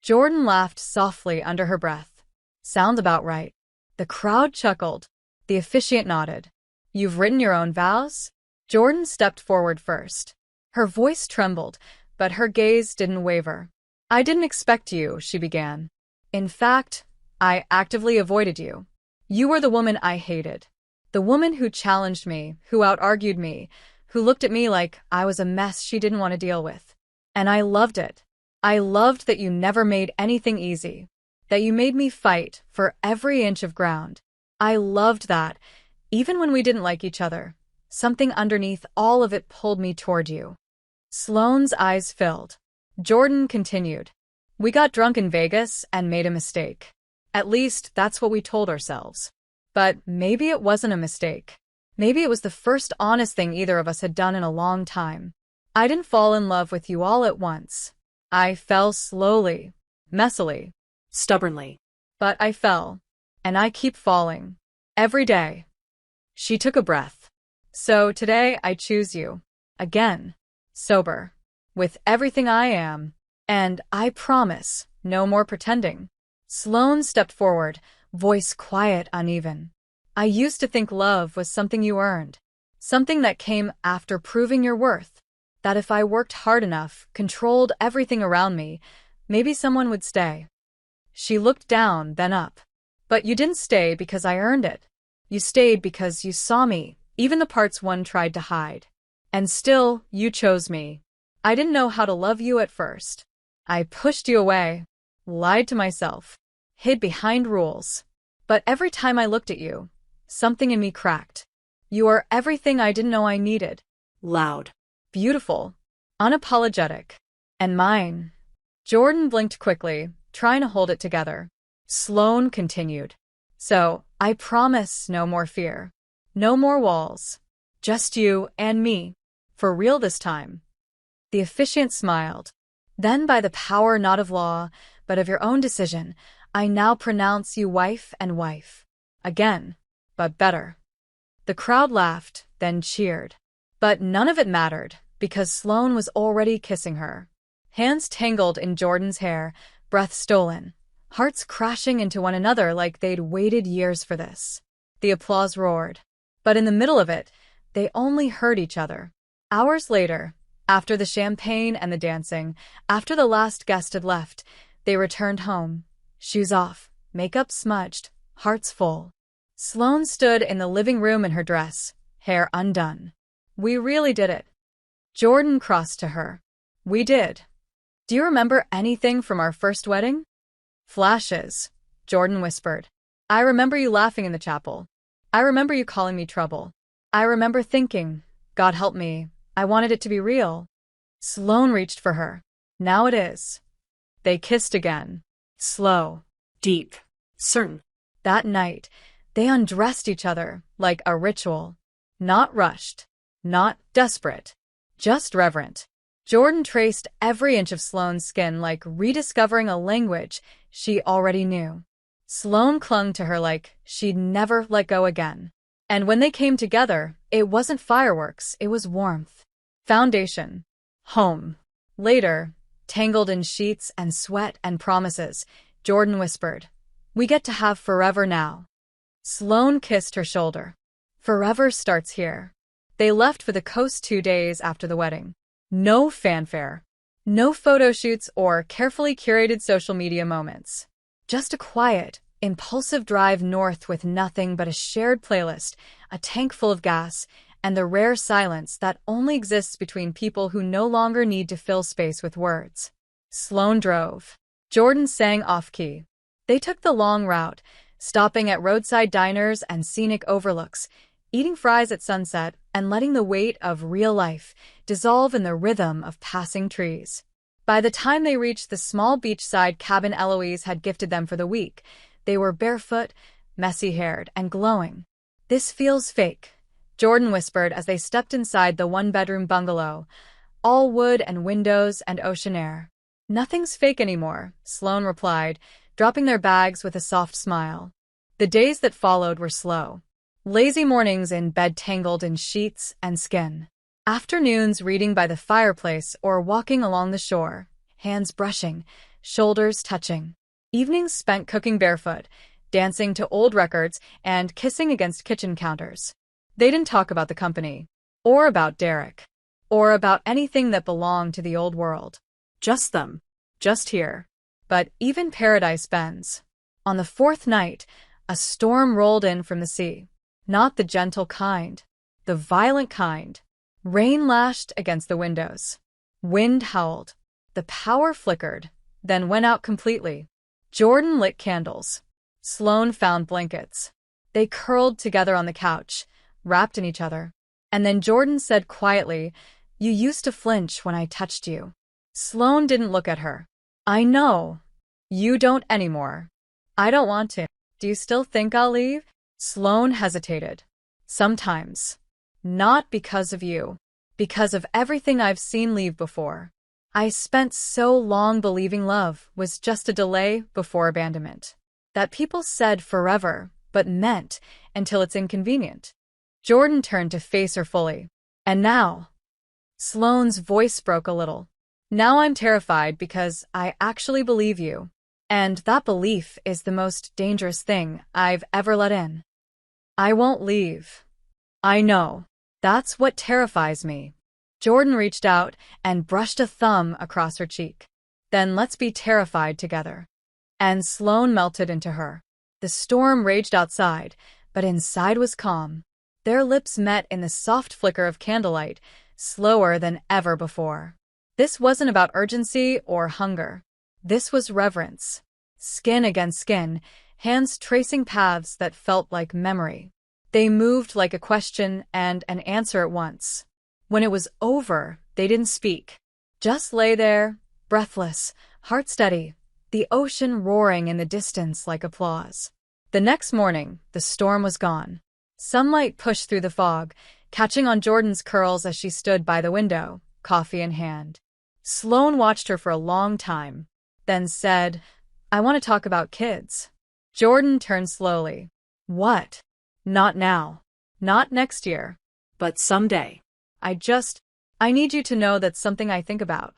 Jordan laughed softly under her breath. Sounds about right. The crowd chuckled. The officiant nodded. You've written your own vows? Jordan stepped forward first. Her voice trembled, but her gaze didn't waver. I didn't expect you, she began. In fact, I actively avoided you. You were the woman I hated. The woman who challenged me, who out-argued me, who looked at me like I was a mess she didn't want to deal with. And I loved it. I loved that you never made anything easy, that you made me fight for every inch of ground. I loved that, even when we didn't like each other. Something underneath all of it pulled me toward you. Sloane's eyes filled. Jordan continued. We got drunk in Vegas and made a mistake. At least that's what we told ourselves. But maybe it wasn't a mistake. Maybe it was the first honest thing either of us had done in a long time. I didn't fall in love with you all at once. I fell slowly, messily, Stubbornly. but I fell. And I keep falling. Every day. She took a breath. So today I choose you. Again. Sober. With everything I am. And I promise, no more pretending. Sloane stepped forward, voice quiet, uneven. I used to think love was something you earned. Something that came after proving your worth. That if I worked hard enough, controlled everything around me, maybe someone would stay. She looked down, then up. But you didn't stay because I earned it. You stayed because you saw me, even the parts one tried to hide. And still, you chose me. I didn't know how to love you at first. I pushed you away, lied to myself, hid behind rules. But every time I looked at you, something in me cracked. You are everything I didn't know I needed. Loud. Beautiful. Unapologetic. And mine. Jordan blinked quickly, trying to hold it together. Sloane continued. So, I promise no more fear. No more walls. Just you and me. For real this time. The officiant smiled. Then by the power not of law, but of your own decision, I now pronounce you wife and wife. Again, but better. The crowd laughed, then cheered. But none of it mattered, because Sloane was already kissing her. Hands tangled in Jordan's hair, breath stolen, hearts crashing into one another like they'd waited years for this. The applause roared. But in the middle of it, they only heard each other. Hours later, after the champagne and the dancing, after the last guest had left, they returned home. Shoes off, makeup smudged, hearts full. Sloane stood in the living room in her dress, hair undone. We really did it. Jordan crossed to her. We did. Do you remember anything from our first wedding? Flashes, Jordan whispered. I remember you laughing in the chapel. I remember you calling me trouble. I remember thinking, God help me, I wanted it to be real. Sloane reached for her. Now it is. They kissed again. Slow. Deep. Certain. That night, they undressed each other like a ritual. Not rushed. Not desperate. Just reverent. Jordan traced every inch of Sloane's skin like rediscovering a language she already knew. Sloane clung to her like she'd never let go again. And when they came together, it wasn't fireworks, it was warmth. Foundation. Home. Later, tangled in sheets and sweat and promises, Jordan whispered, we get to have forever now. Sloane kissed her shoulder. Forever starts here. They left for the coast 2 days after the wedding. No fanfare. No photo shoots or carefully curated social media moments. Just a quiet, impulsive drive north with nothing but a shared playlist, a tank full of gas, and the rare silence that only exists between people who no longer need to fill space with words. Sloane drove. Jordan sang off-key. They took the long route, stopping at roadside diners and scenic overlooks, eating fries at sunset and letting the weight of real life dissolve in the rhythm of passing trees. By the time they reached the small beachside cabin Eloise had gifted them for the week, they were barefoot, messy-haired, and glowing. "This feels fake," Jordan whispered as they stepped inside the one-bedroom bungalow, all wood and windows and ocean air. "Nothing's fake anymore," Sloane replied, dropping their bags with a soft smile. The days that followed were slow. Lazy mornings in bed tangled in sheets and skin. Afternoons reading by the fireplace or walking along the shore, hands brushing, shoulders touching. Evenings spent cooking barefoot, dancing to old records, and kissing against kitchen counters. They didn't talk about the company, or about Derek, or about anything that belonged to the old world. Just them. Just here. But even paradise bends. On the fourth night, a storm rolled in from the sea. Not the gentle kind, the violent kind. Rain lashed against the windows. Wind howled. The power flickered, then went out completely. Jordan lit candles. Sloane found blankets. They curled together on the couch, wrapped in each other. And then Jordan said quietly, "You used to flinch when I touched you." Sloane didn't look at her. "I know. You don't anymore. I don't want to. Do you still think I'll leave?" Sloane hesitated. "Sometimes. Not because of you. Because of everything I've seen leave before. I spent so long believing love was just a delay before abandonment. That people said forever, but meant until it's inconvenient." Jordan turned to face her fully. "And now?" Sloane's voice broke a little. "Now I'm terrified because I actually believe you. And that belief is the most dangerous thing I've ever let in. I won't leave. I know. That's what terrifies me." Jordan reached out and brushed a thumb across her cheek. "Then let's be terrified together." And Sloane melted into her. The storm raged outside, but inside was calm. Their lips met in the soft flicker of candlelight, slower than ever before. This wasn't about urgency or hunger. This was reverence. Skin against skin, hands tracing paths that felt like memory. They moved like a question and an answer at once. When it was over, they didn't speak. Just lay there, breathless, heart steady, the ocean roaring in the distance like applause. The next morning, the storm was gone. Sunlight pushed through the fog, catching on Jordan's curls as she stood by the window, coffee in hand. Sloane watched her for a long time, then said, "I want to talk about kids." Jordan turned slowly. "What?" "Not now. Not next year. But someday. I need you to know that's something I think about."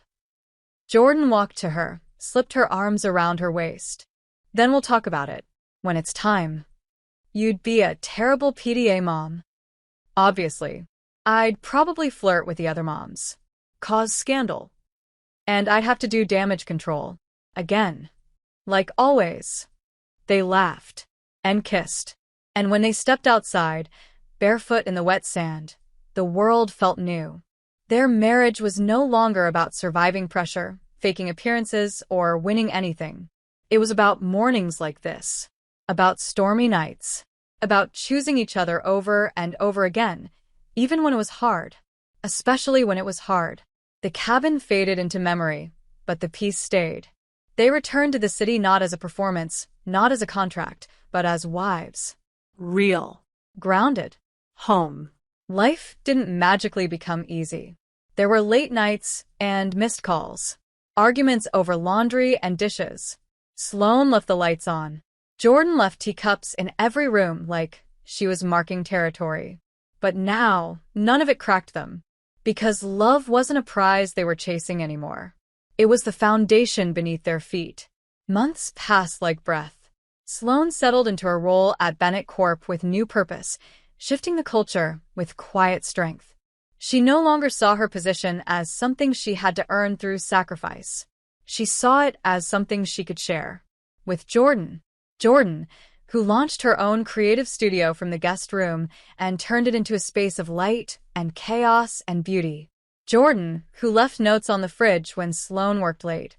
Jordan walked to her, slipped her arms around her waist. "Then we'll talk about it. When it's time. You'd be a terrible PTA mom. Obviously. I'd probably flirt with the other moms. Cause scandal. And I'd have to do damage control. Again. Like always." They laughed. And kissed. And when they stepped outside, barefoot in the wet sand, the world felt new. Their marriage was no longer about surviving pressure, faking appearances, or winning anything. It was about mornings like this. About stormy nights. About choosing each other over and over again, even when it was hard. Especially when it was hard. The cabin faded into memory, but the peace stayed. They returned to the city not as a performance, not as a contract, but as wives. Real. Grounded. Home. Life didn't magically become easy. There were late nights and missed calls. Arguments over laundry and dishes. Sloane left the lights on. Jordan left teacups in every room like she was marking territory. But now, none of it cracked them. Because love wasn't a prize they were chasing anymore. It was the foundation beneath their feet. Months passed like breath. Sloane settled into her role at Bennett Corp with new purpose, shifting the culture with quiet strength. She no longer saw her position as something she had to earn through sacrifice. She saw it as something she could share. With Jordan. Jordan, who launched her own creative studio from the guest room and turned it into a space of light and chaos and beauty. Jordan, who left notes on the fridge when Sloane worked late.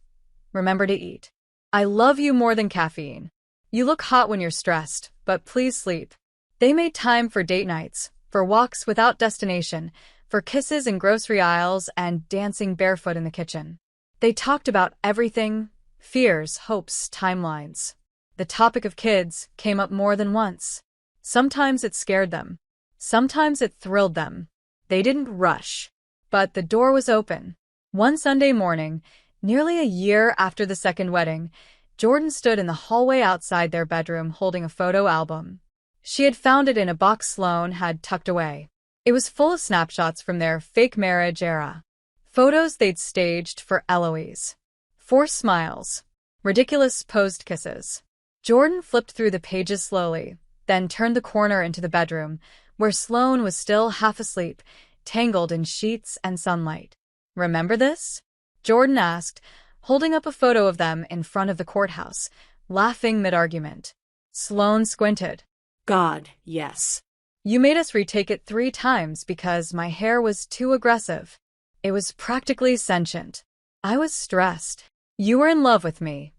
Remember to eat. I love you more than caffeine. You look hot when you're stressed, but please sleep. They made time for date nights, for walks without destination, for kisses in grocery aisles and dancing barefoot in the kitchen. They talked about everything: fears, hopes, timelines. The topic of kids came up more than once. Sometimes it scared them. Sometimes it thrilled them. They didn't rush. But the door was open. One Sunday morning, nearly a year after the second wedding, Jordan stood in the hallway outside their bedroom holding a photo album. She had found it in a box Sloane had tucked away. It was full of snapshots from their fake marriage era. Photos they'd staged for Eloise. Forced smiles. Ridiculous posed kisses. Jordan flipped through the pages slowly, then turned the corner into the bedroom, where Sloane was still half asleep, tangled in sheets and sunlight. Remember this? Jordan asked, holding up a photo of them in front of the courthouse, laughing mid-argument. Sloane squinted. God, yes. You made us retake it 3 times because my hair was too aggressive. It was practically sentient. I was stressed. You were in love with me.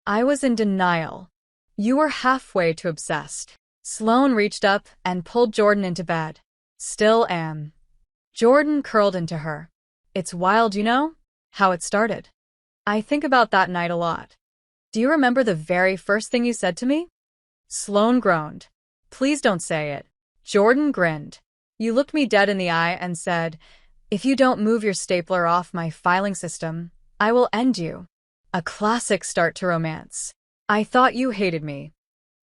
I was in denial. You were halfway to obsessed. Sloane reached up and pulled Jordan into bed. Still am. Jordan curled into her. It's wild, you know, how it started. I think about that night a lot. Do you remember the very first thing you said to me? Sloane groaned. Please don't say it. Jordan grinned. You looked me dead in the eye and said, if you don't move your stapler off my filing system, I will end you. A classic start to romance. I thought you hated me.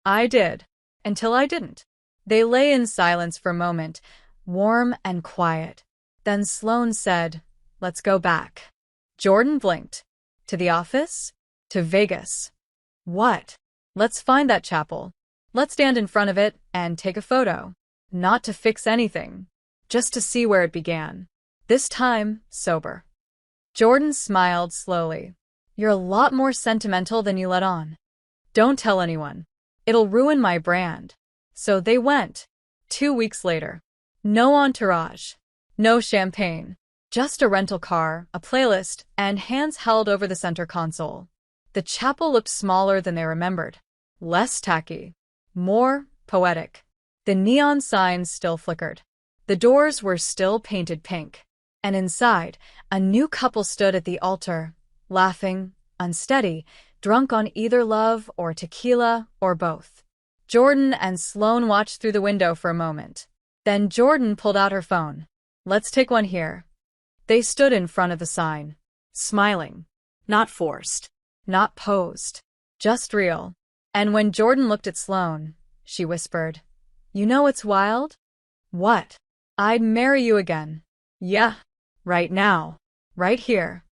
I did. Until I didn't. They lay in silence for a moment, warm and quiet. Then Sloane said, let's go back. Jordan blinked. To the office? To Vegas. What? Let's find that chapel. Let's stand in front of it and take a photo. Not to fix anything. Just to see where it began. This time, sober. Jordan smiled slowly. You're a lot more sentimental than you let on. Don't tell anyone. It'll ruin my brand. So they went. 2 weeks later. No entourage. No champagne. Just a rental car, a playlist, and hands held over the center console. The chapel looked smaller than they remembered. Less tacky. More poetic. The neon signs still flickered. The doors were still painted pink. And inside, a new couple stood at the altar, laughing, unsteady, drunk on either love or tequila or both. Jordan and Sloane watched through the window for a moment. Then Jordan pulled out her phone. Let's take one here. They stood in front of the sign, smiling. Not forced. Not posed. Just real. And when Jordan looked at Sloane, she whispered, you know what's wild? What? I'd marry you again. Yeah. Right now. Right here.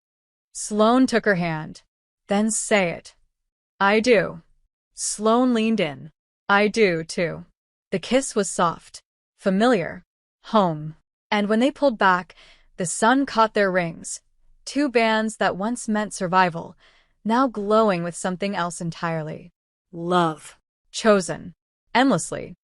Sloane took her hand. Then say it. I do. Sloane leaned in. I do, too. The kiss was soft. Familiar. Home. And when they pulled back, the sun caught their rings. 2 bands that once meant survival, now glowing with something else entirely. Love. Chosen. Endlessly.